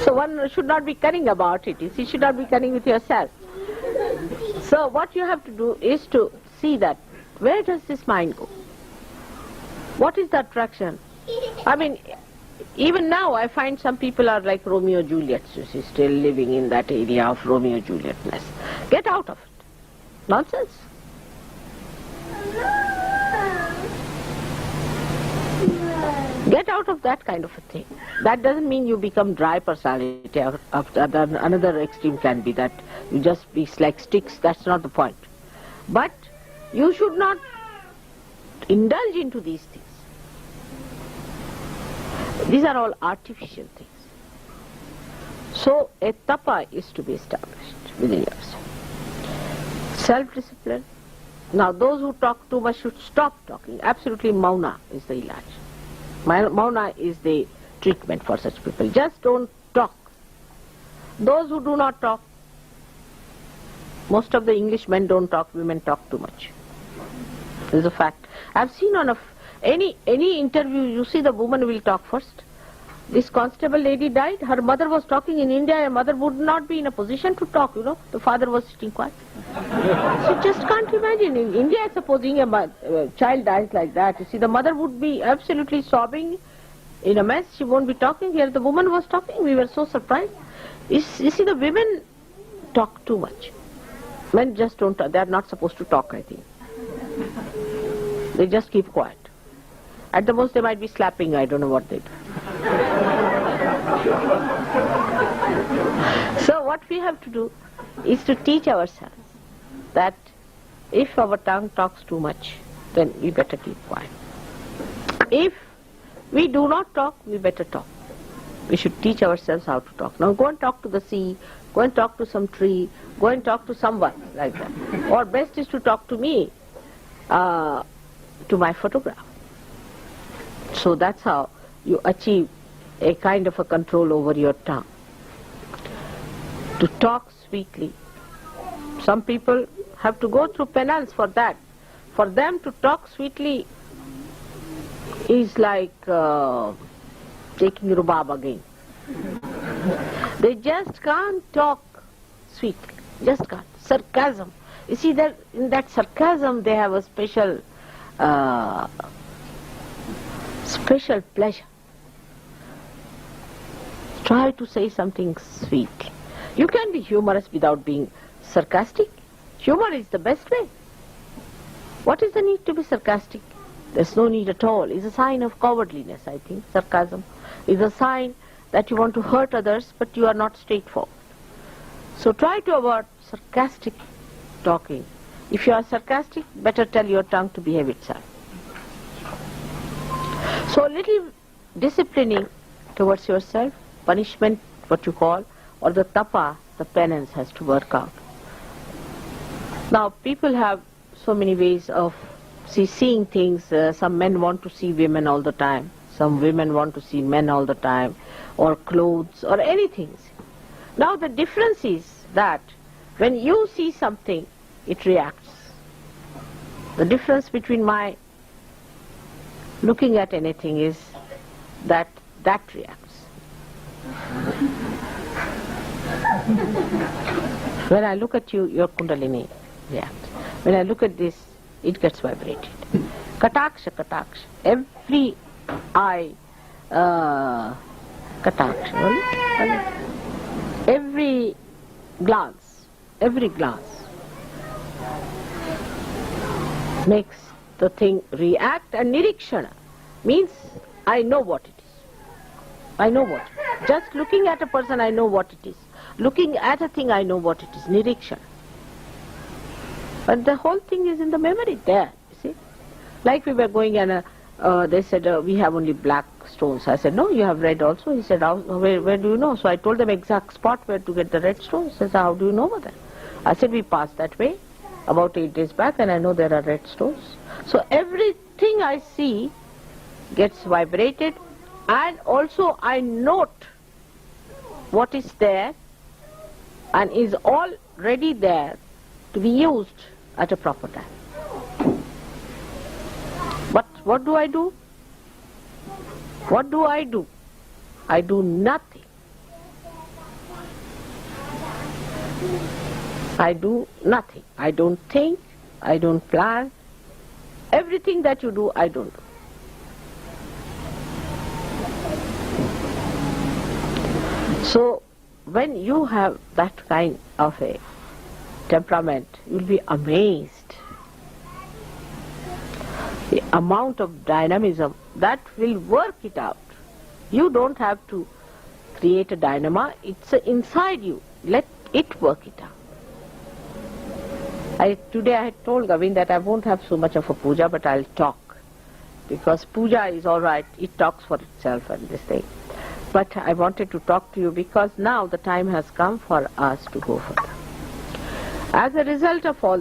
So one should not be cunning about it. You should not be cunning with yourself. So what you have to do is to see that where does this mind go? What is the attraction? I mean, even now I find some people are like Romeo Juliet, you see, still living in that area of Romeo Julietness. Get out of it. Nonsense. Get out of that kind of a thing. That doesn't mean you become dry personality. Another extreme can be that you just be like sticks. That's not the point. But you should not indulge into these things. These are all artificial things. So a tapa is to be established within yourself. Self-discipline. Now those who talk too much should stop talking. Absolutely mauna is the ilaj. Mauna is the treatment for such people. Just don't talk. Those who do not talk, most of the English men don't talk, women talk too much. This is a fact. I've seen on any interview, you see the woman will talk first. This constable lady died, her mother was talking in India, her mother would not be in a position to talk, you know. The father was sitting quiet. So just can't imagine. In India, supposing a child dies like that, you see, the mother would be absolutely sobbing in a mess. She won't be talking. Here the woman was talking. We were so surprised. You see, the women talk too much. Men just don't talk. They are not supposed to talk, I think. They just keep quiet. At the most they might be slapping, I don't know what they do. So what we have to do is to teach ourselves that if our tongue talks too much, then we better keep quiet. If we do not talk, we better talk. We should teach ourselves how to talk. Now go and talk to the sea, go and talk to some tree, go and talk to someone like that. Or best is to talk to me, to my photograph. So that's how you achieve a kind of a control over your tongue. To talk sweetly. Some people have to go through penance for that. For them to talk sweetly is like taking rhubarb again. They just can't talk sweetly. Just can't. Sarcasm. You see that in that sarcasm they have a special pleasure. Try to say something sweet. You can be humorous without being sarcastic. Humor is the best way. What is the need to be sarcastic? There's no need at all. It's a sign of cowardliness, I think. Sarcasm is a sign that you want to hurt others, but you are not straightforward. So try to avoid sarcastic talking. If you are sarcastic, better tell your tongue to behave itself. So little disciplining towards yourself, punishment, what you call, or the tapa, the penance, has to work out. Now people have so many ways of seeing things. Some men want to see women all the time. Some women want to see men all the time, or clothes, or anything. Now the difference is that when you see something, it reacts. The difference between my looking at anything is that reacts. When I look at you, your kundalini reacts. When I look at this, it gets vibrated. Kataksha, kataksha. Every eye, kataksha. Every glance makes the thing react, and nirikshana means I know what it is. I know what. Just looking at a person, I know what it is. Looking at a thing, I know what it is. Nirikshana. But the whole thing is in the memory there, you see. Like we were going and they said, we have only black stones. I said, no, you have red also. He said, where do you know? So I told them exact spot where to get the red stones. He said, how do you know about that? I said, we passed that way about 8 days back and I know there are red stones. So everything I see gets vibrated, and also I note what is there and is already there to be used at a proper time. But what do I do? What do I do? I do nothing. I do nothing. I don't think, I don't plan. Everything that you do, I don't do. So when you have that kind of a temperament, you'll be amazed. The amount of dynamism that will work it out. You don't have to create a dynamo, it's inside you. Let it work it out. Today I had told Govind that I won't have so much of a puja, but I'll talk. Because puja is alright, it talks for itself and this thing. But I wanted to talk to you because now the time has come for us to go further. As a result of all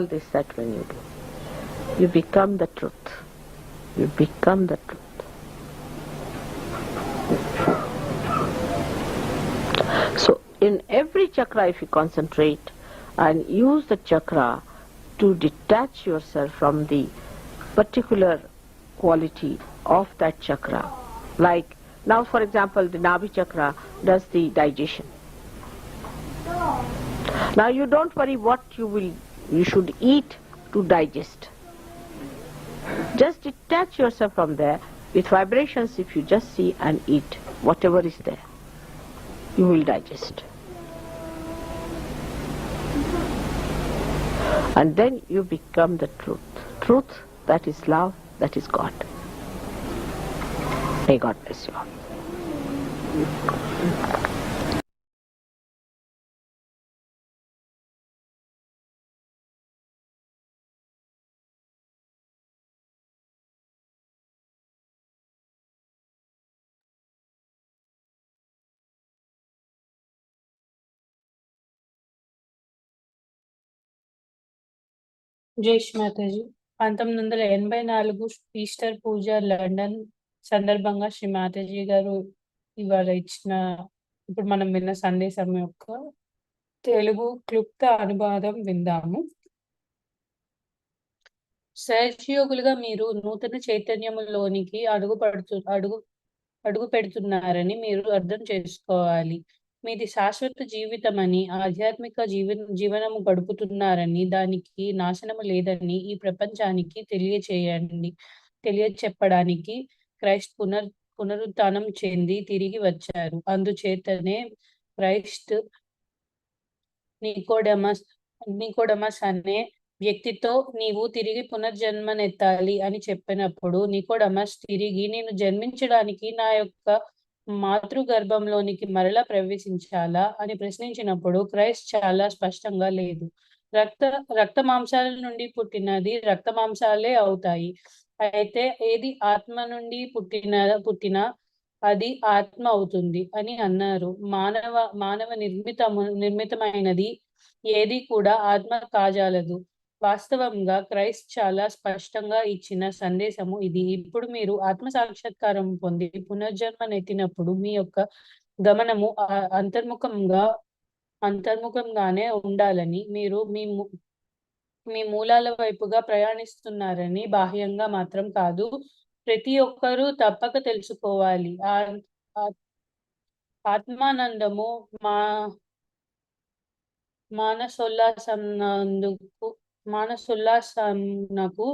this that when you do, you become the truth. You become the truth. So in every chakra, if you concentrate and use the chakra to detach yourself from the particular quality of that chakra. Like now, for example, the Nabhi chakra does the digestion. Now you don't worry what you should eat to digest. Just detach yourself from there. With vibrations, if you just see and eat whatever is there, you will digest. And then you become the truth. Truth, that is love, that is God. May God bless you all. జై Shri Mataji 1984 Easter పూజ London సందర్భంగా శ్రీ మాతాజీ గారు ఇవాళ ఇచ్చిన ఇప్పుడు మనం విన్న సందేశం యొక్క తెలుగు క్లుప్త అనువాదం విందాము. సహజయోగులుగా మీరు నూతన చైతన్యములోనికి అడుగు అడుగు పెడుతున్నారని మీరు అర్థం చేసుకోవాలి. మీది శాశ్వత జీవితమని, ఆధ్యాత్మిక జీవనము గడుపుతున్నారని, దానికి నాశనము లేదని ఈ ప్రపంచానికి తెలియచెప్పడానికి క్రైస్ట్ పునరుత్థానం చెంది తిరిగి వచ్చారు. అందుచేతనే క్రైస్ట్ నికోడమస్ అనే వ్యక్తితో నీవు తిరిగి పునర్జన్మనెత్తాలి అని చెప్పినప్పుడు, నికోడమస్ తిరిగి నేను జన్మించడానికి నా యొక్క మాతృగర్భంలోనికి మరలా ప్రవేశించాలా అని ప్రశ్నించినప్పుడు, క్రైస్ట్ చాలా స్పష్టంగా లేదు. రక్త మాంసాల నుండి పుట్టినది రక్త మాంసాలే అవుతాయి. అయితే ఏది ఆత్మ నుండి పుట్టిన అది ఆత్మ అవుతుంది అని అన్నారు. మానవ నిర్మితమైనది ఏది కూడా ఆత్మ కాజాలదు. వాస్తవంగా క్రైస్ట్ చాలా స్పష్టంగా ఇచ్చిన సందేశము ఇది. ఇప్పుడు మీరు ఆత్మ సాక్షాత్కారం పొంది పునర్జన్మనెత్తినప్పుడు మీ యొక్క గమనము అంతర్ముఖంగానే ఉండాలని, మీరు మీ మూలాల వైపుగా ప్రయాణిస్తున్నారని బాహ్యంగా మాత్రం కాదు. ప్రతి ఒక్కరూ తప్పక తెలుసుకోవాలి. ఆత్మానందము మానసోల్లాసంనకు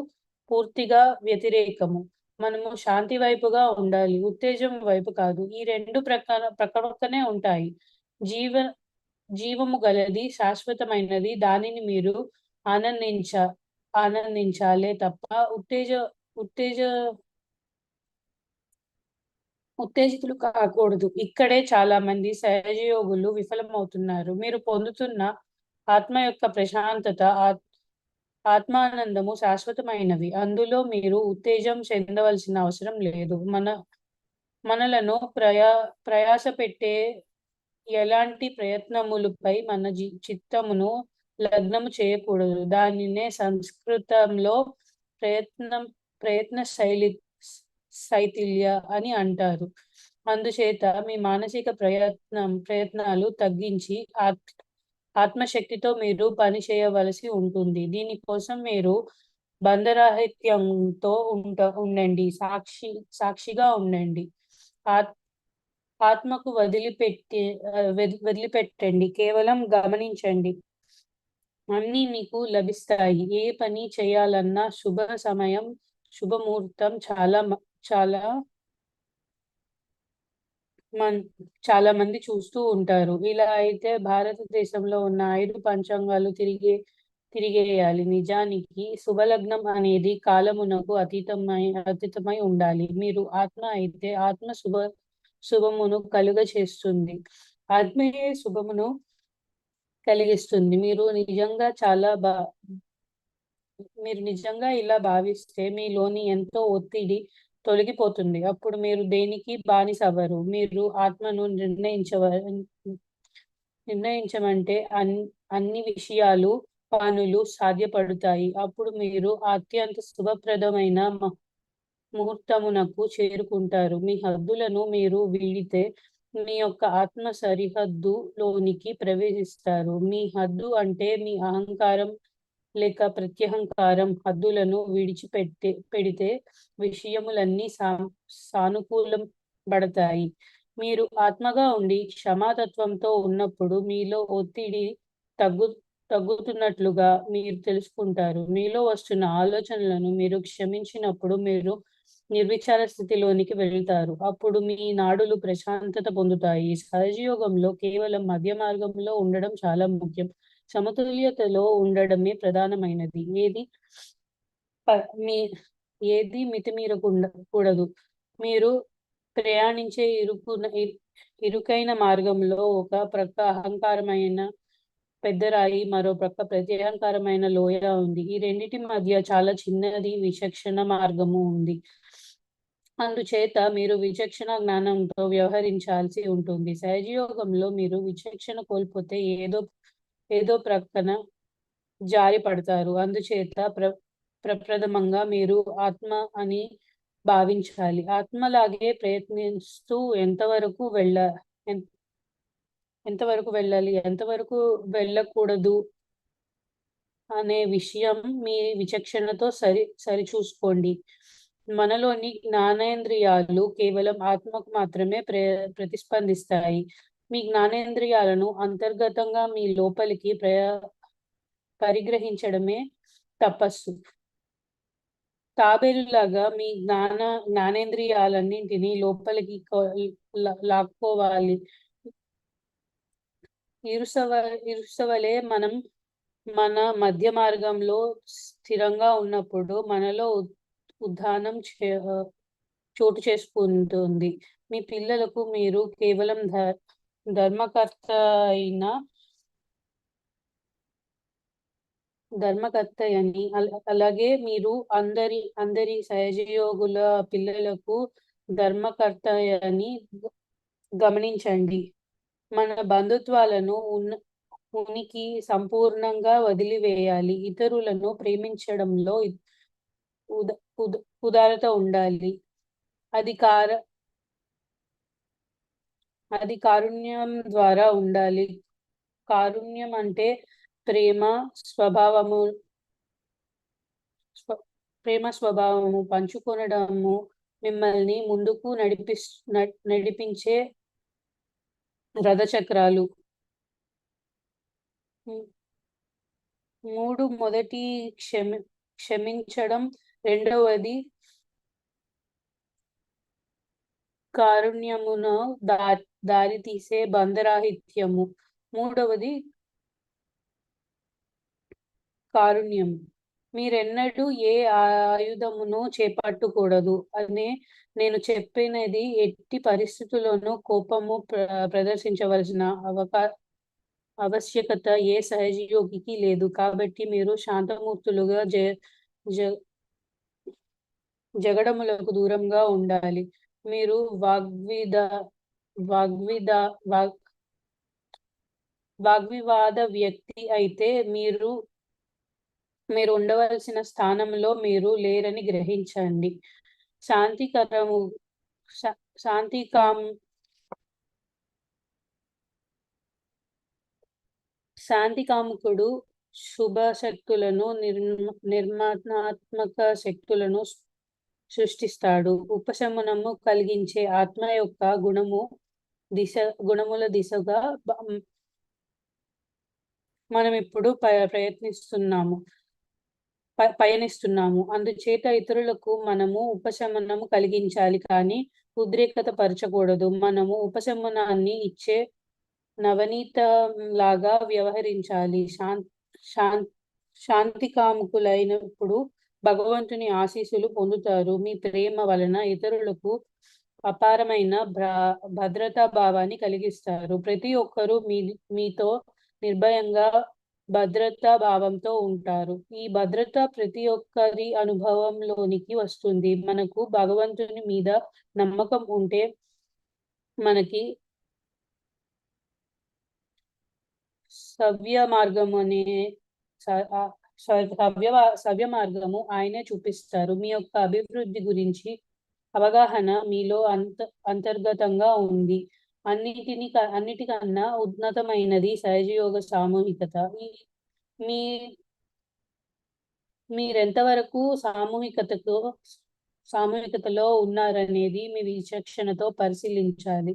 పూర్తిగా వ్యతిరేకము. మనము శాంతి వైపుగా ఉండాలి, ఉత్తేజం వైపు కాదు. ఈ రెండు ప్రక్కనే ఉంటాయి. జీవము గలది, శాశ్వతమైనది. దానిని మీరు ఆనందించాలే తప్ప ఉత్తేజితులు కాకూడదు. ఇక్కడే చాలా మంది సహజయోగులు విఫలమవుతున్నారు. మీరు పొందుతున్న ఆత్మ యొక్క ప్రశాంతత, ఆత్మానందము శాశ్వతమైనవి. అందులో మీరు ఉత్తేజం చెందవలసిన అవసరం లేదు. మనలను ప్రయాస పెట్టే ఎలాంటి ప్రయత్నములపై మన చిత్తమును లగ్నము చేయకూడదు. దానినే సంస్కృతంలో ప్రయత్న శైథిల్య అని అంటారు. అందుచేత మీ మానసిక ప్రయత్నాలు తగ్గించి ఆత్మశక్తితో మీరు పని చేయవలసి ఉంటుంది. దీనికోసం మీరు బంధరాహిత్యంతో ఉండండి, సాక్షిగా ఉండండి. ఆత్మకు వదిలిపెట్టండి, కేవలం గమనించండి. అన్నీ మీకు లభిస్తాయి. ఏ పని చేయాలన్నా శుభ సమయం, శుభముహూర్తం చాలా మంది చూస్తూ ఉంటారు. ఇలా అయితే భారతదేశంలో ఉన్న 5 పంచాంగాలు తిరిగేయాలి. నిజానికి శుభలగ్నం అనేది కాలమునకు అతీతమై ఉండాలి. మీరు ఆత్మ అయితే ఆత్మ శుభమును కలుగ చేస్తుంది. ఆత్మయే శుభమును కలిగిస్తుంది. మీరు నిజంగా ఇలా భావిస్తే మీలోని ఎంతో ఒత్తిడి తొలగిపోతుంది. అప్పుడు మీరు దేనికి బానిస అవ్వరు. మీరు ఆత్మను నిర్ణయించమంటే అన్ని విషయాలు, పనులు సాధ్యపడుతాయి. అప్పుడు మీరు అత్యంత శుభప్రదమైన ముహూర్తమునకు చేరుకుంటారు. మీ హద్దులను మీరు వీడితే మీ యొక్క ఆత్మ సరిహద్దులోనికి ప్రవేశిస్తారు. మీ హద్దు అంటే మీ అహంకారం లేక ప్రత్యహంకారం. హద్దులను పెడితే విషయములన్నీ సానుకూలపడతాయి. మీరు ఆత్మగా ఉండి క్షమాతత్వంతో ఉన్నప్పుడు మీలో ఒత్తిడి తగ్గుతున్నట్లుగా మీరు తెలుసుకుంటారు. మీలో వస్తున్న ఆలోచనలను మీరు క్షమించినప్పుడు మీరు నిర్విచార స్థితిలోనికి వెళ్తారు. అప్పుడు మీ నాడులు ప్రశాంతత పొందుతాయి. సహజయోగంలో కేవలం మధ్య మార్గంలో ఉండడం చాలా ముఖ్యం. సమతుల్యతలో ఉండడమే ప్రధానమైనది. ఏది మితిమీరకూడదు. మీరు ప్రయాణించే ఇరుకైన మార్గంలో ఒక ప్రక్క అహంకారమైన పెద్ద రాయి, మరో ప్రక్క ప్రత్యహంకారమైన లోయ ఉంది. ఈ రెండిటి మధ్య చాలా చిన్నది విచక్షణ మార్గము ఉంది. అందుచేత మీరు విచక్షణ జ్ఞానంతో వ్యవహరించాల్సి ఉంటుంది. సహజయోగంలో మీరు విచక్షణ కోల్పోతే ఏదో ప్రక్కన జారి పడతారు. అందుచేత ప్రప్రథమంగా మీరు ఆత్మ అని భావించాలి. ఆత్మలాగే ప్రయత్నిస్తూ ఎంతవరకు వెళ్ళాలి, ఎంతవరకు వెళ్ళకూడదు అనే విషయం మీ విచక్షణతో సరిచూసుకోండి. మనలోని జ్ఞానేంద్రియాలు కేవలం ఆత్మకు మాత్రమే ప్రతిస్పందిస్తాయి. మీ జ్ఞానేంద్రియాలను అంతర్గతంగా మీ లోపలికి పరిగ్రహించడమే తపస్సు. తాబేలులాగా మీ జ్ఞానేంద్రియాలన్నింటినీ లోపలికి లాక్కోవాలి. ఇరుసవలే మనం మన మధ్య మార్గంలో స్థిరంగా ఉన్నప్పుడు మనలో ఉద్ధానం చోటు చేసుకుంటుంది. మీ పిల్లలకు మీరు కేవలం ధర్మకర్త అని, అలాగే మీరు అందరి సహజయోగుల పిల్లలకు ధర్మకర్త అని గమనించండి. మన బంధుత్వాలను ఉనికి సంపూర్ణంగా వదిలివేయాలి. ఇతరులను ప్రేమించడంలో ఉదారత ఉండాలి. అది కారుణ్యం ద్వారా ఉండాలి. కారుణ్యం అంటే ప్రేమ స్వభావము పంచుకొనడము, మిమ్మల్ని ముందుకు నడిపించే రథచక్రాలు. మొదటి క్షమించడం, రెండవది కారుణ్యమును దారి తీసే బంధరాహిత్యము, మూడవది కారుణ్యము. మీరెన్నడూ ఏ ఆయుధమును చేపట్టకూడదు అనే నేను చెప్పినది. ఎట్టి పరిస్థితుల్లోనూ కోపము ప్రదర్శించవలసిన ఆవశ్యకత ఏ సహజయోగికి లేదు. కాబట్టి మీరు శాంతమూర్తులుగా జగడములకు దూరంగా ఉండాలి. మీరు వాగ్వివాద వ్యక్తి అయితే మీరు ఉండవలసిన స్థానంలో మీరు లేరని గ్రహించండి. శాంతికాముకుడు శుభ శక్తులను, నిర్మాణాత్మక శక్తులను సృష్టిస్తాడు. ఉపశమనము కలిగించే ఆత్మ యొక్క గుణముల దిశగా మనం ఇప్పుడు పయనిస్తున్నాము. అందుచేత ఇతరులకు మనము ఉపశమనము కలిగించాలి, కానీ ఉద్రేకత పరచకూడదు. మనము ఉపశమనాన్ని ఇచ్చే నవనీతంలాగా వ్యవహరించాలి. శాంతికాముకులైనప్పుడు భగవంతుని ఆశీస్సులు పొందుతారు. మీ ప్రేమ వలన ఇతరులకు అపారమైన భద్రతా భావాన్ని కలిగిస్తారు. ప్రతి ఒక్కరూ మీతో నిర్భయంగా భద్రతా భావంతో ఉంటారు. ఈ భద్రత ప్రతి ఒక్కరి అనుభవంలోనికి వస్తుంది. మనకు భగవంతుని మీద నమ్మకం ఉంటే మనకి సవ్య మార్గము ఆయనే చూపిస్తారు. మీ యొక్క అభివృద్ధి గురించి అవగాహన మీలో అంతర్గతంగా ఉంది. అన్నిటికన్నా ఉన్నతమైనది సహజయోగ సామూహికత. మీరెంతవరకు సామూహికతలో ఉన్నారనేది మీ విచక్షణతో పరిశీలించాలి.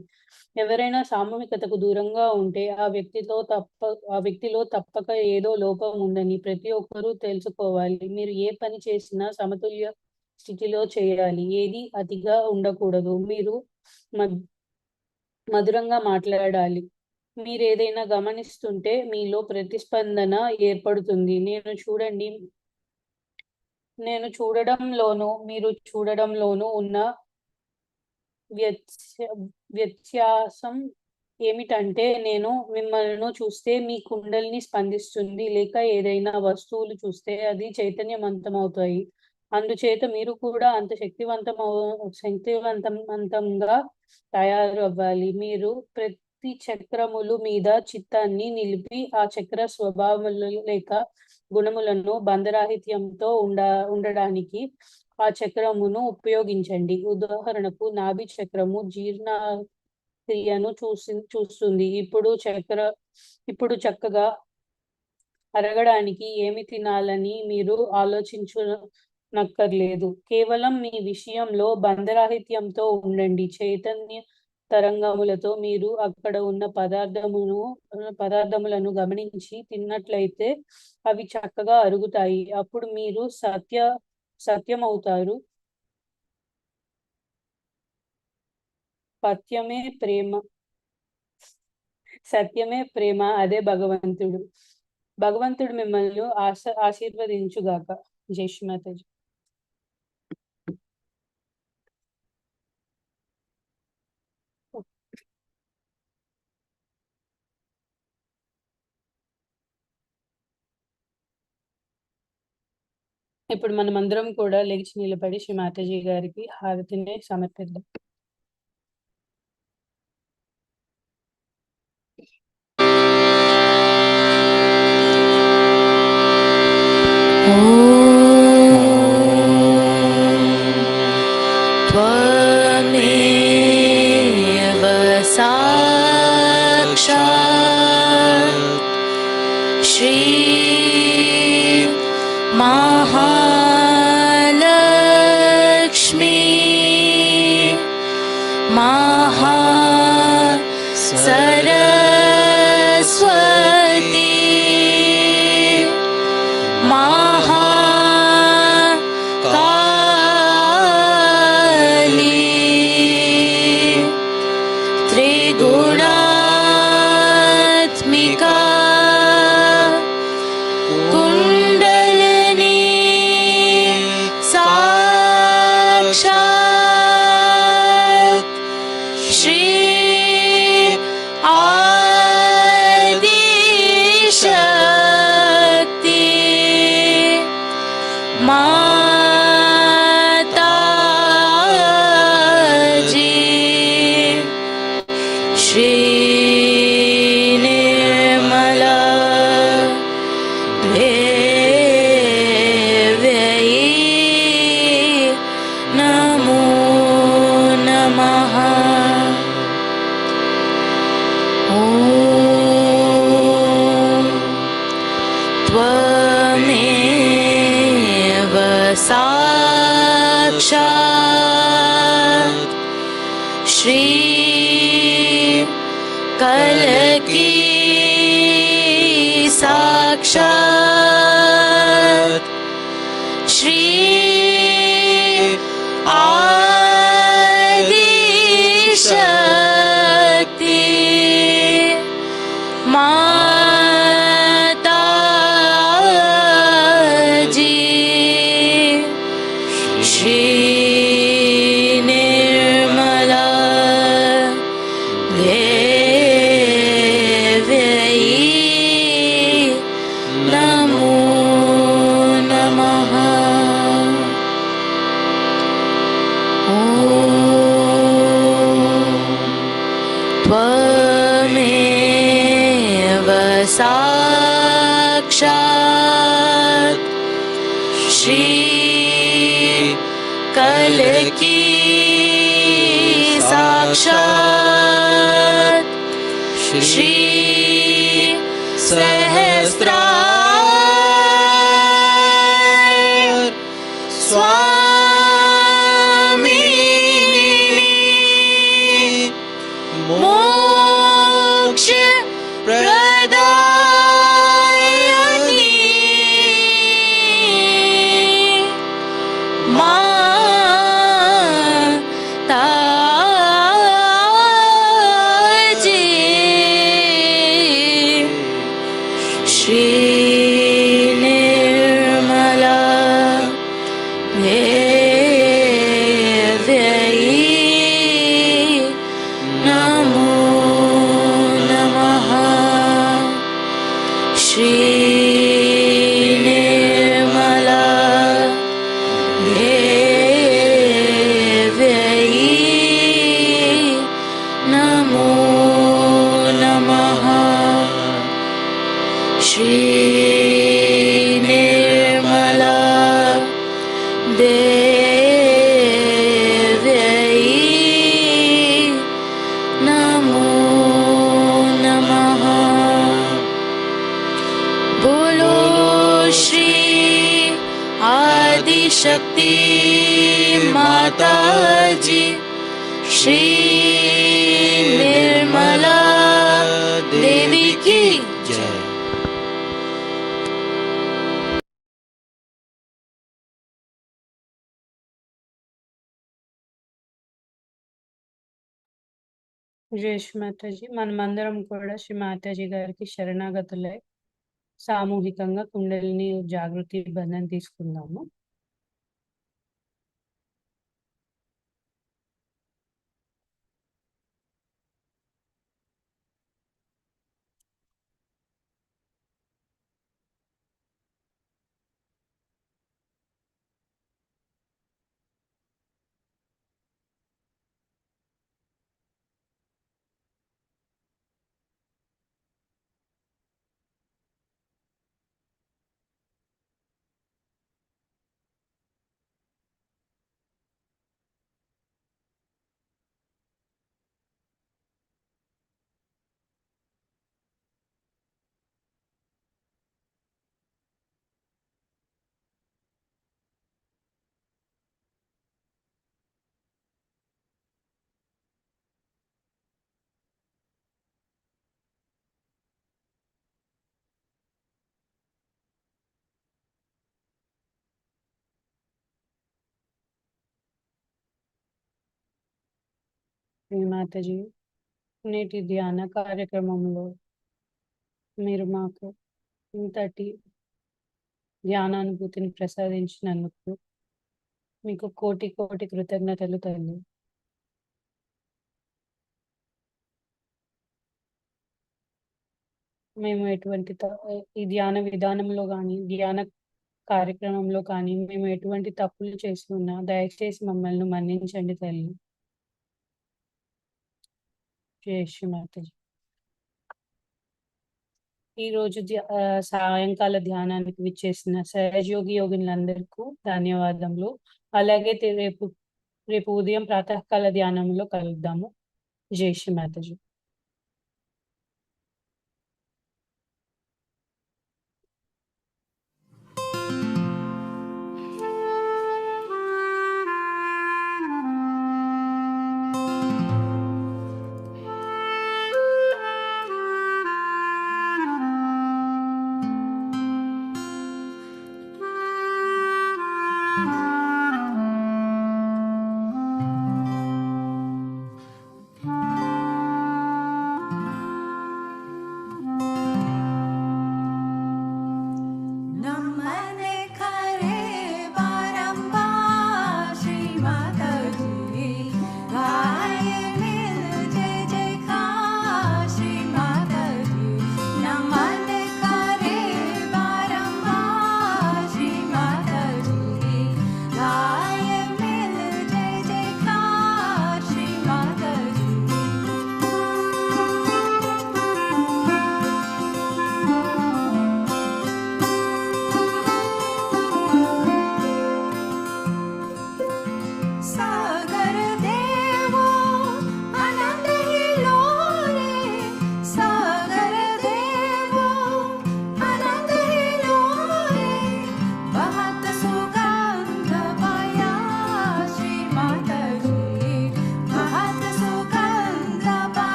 ఎవరైనా సామూహికతకు దూరంగా ఉంటే ఆ వ్యక్తిలో తప్పక ఏదో లోపం ఉందని ప్రతి ఒక్కరూ తెలుసుకోవాలి. మీరు ఏ పని చేసినా సమతుల్య స్థితిలో చేయాలి. ఏది అతిగా ఉండకూడదు. మీరు మధురంగా మాట్లాడాలి. మీరేదైనా గమనిస్తుంటే మీలో ప్రతిస్పందన ఏర్పడుతుంది. నేను చూడడంలోనూ మీరు చూడడంలోనూ ఉన్న వ్యత్యాసం ఏమిటంటే, నేను మిమ్మల్ని చూస్తే మీ కుండలిని స్పందిస్తుంది, లేక ఏదైనా వస్తువులు చూస్తే అది చైతన్యవంతమవుతాయి. అందుచేత మీరు కూడా అంత శక్తివంతంగా తయారు అవ్వాలి. మీరు ప్రతి చక్రములు మీద చిత్తాన్ని నిలిపి ఆ చక్ర స్వభావములు లేక గుణములను బంధరాహిత్యంతో ఉండడానికి ఆ చక్రమును ఉపయోగించండి. ఉదాహరణకు నాభి చక్రము జీర్ణ క్రియను చూస్తుంది. ఇప్పుడు చక్కగా అరగడానికి ఏమి తినాలని మీరు నక్కర్లేదు. కేవలం మీ విషయంలో బంధరాహిత్యంతో ఉండండి. చైతన్య తరంగములతో మీరు అక్కడ ఉన్న పదార్థములను గమనించి తిన్నట్లయితే అవి చక్కగా అరుగుతాయి. అప్పుడు మీరు సత్యమవుతారు. సత్యమే ప్రేమ, అదే భగవంతుడు. భగవంతుడు మిమ్మల్ని ఆశీర్వదించుగాక. జై శ్రీ మాతాజీ. ఇప్పుడు మనం అందరం కూడా లేచి నిలబడి శ్రీ మాతాజీ గారికి హారతిని సమర్పిద్దాం. त्वमेव साक्षात् श्री महालक्ष्मी सरस्वती महाकाली त्रिगुणात्मिका कुंडलिनी साक्षात् श्री आदिशक्ति माताजी श्री निर्मला देव्यै नमो नमः। त्वमेव साक्षात् श्री कलकी साक्षात् श्री आदिशक्ति माताजी श्री निर्मला देव्यै नमो नमः। त्वमेव साक्षात् श्री कलकी साक्षात् श्री सहस्रार स्वामिनी मोक्ष प्रदायिनी माताजी श्री निर्मला देव्यै नमो नमः। श्री निर्मला देव्यै नमो नमः। श्री निर्मला देव्यै नमो नमः। बोलो श्री आदि आदिशक्ति माता जी, श्री निर्मला देवी की जय। జై శ్రీ మాతాజీ. మనమందరం కూడా శ్రీ మాతాజీ గారికి శరణాగతులై సామూహికంగా కుండలిని జాగృతి బంధం తీసుకుందాము. శ్రీ మాతాజీ, నేటి ధ్యాన కార్యక్రమంలో మీరు మాకు ఇంతటి ధ్యానానుభూతిని ప్రసాదించినందుకు మీకు కోటి కోటి కృతజ్ఞతలు తల్లి. మేము ఎటువంటి ఈ ధ్యాన విధానంలో కానీ ధ్యాన కార్యక్రమంలో కానీ మేము ఎటువంటి తప్పులు చేస్తున్నా దయచేసి మమ్మల్ని మన్నించండి తల్లి. జై శ్రీ మాతాజీ. ఈ రోజు సాయంకాల ధ్యానానికి విచ్చేసిన సహజయోగి యోగినులందరికీ ధన్యవాదములు. అలాగే రేపు ఉదయం ప్రాతకాల ధ్యానంలో కలుద్దాము. జై శ్రీ మాతాజీ.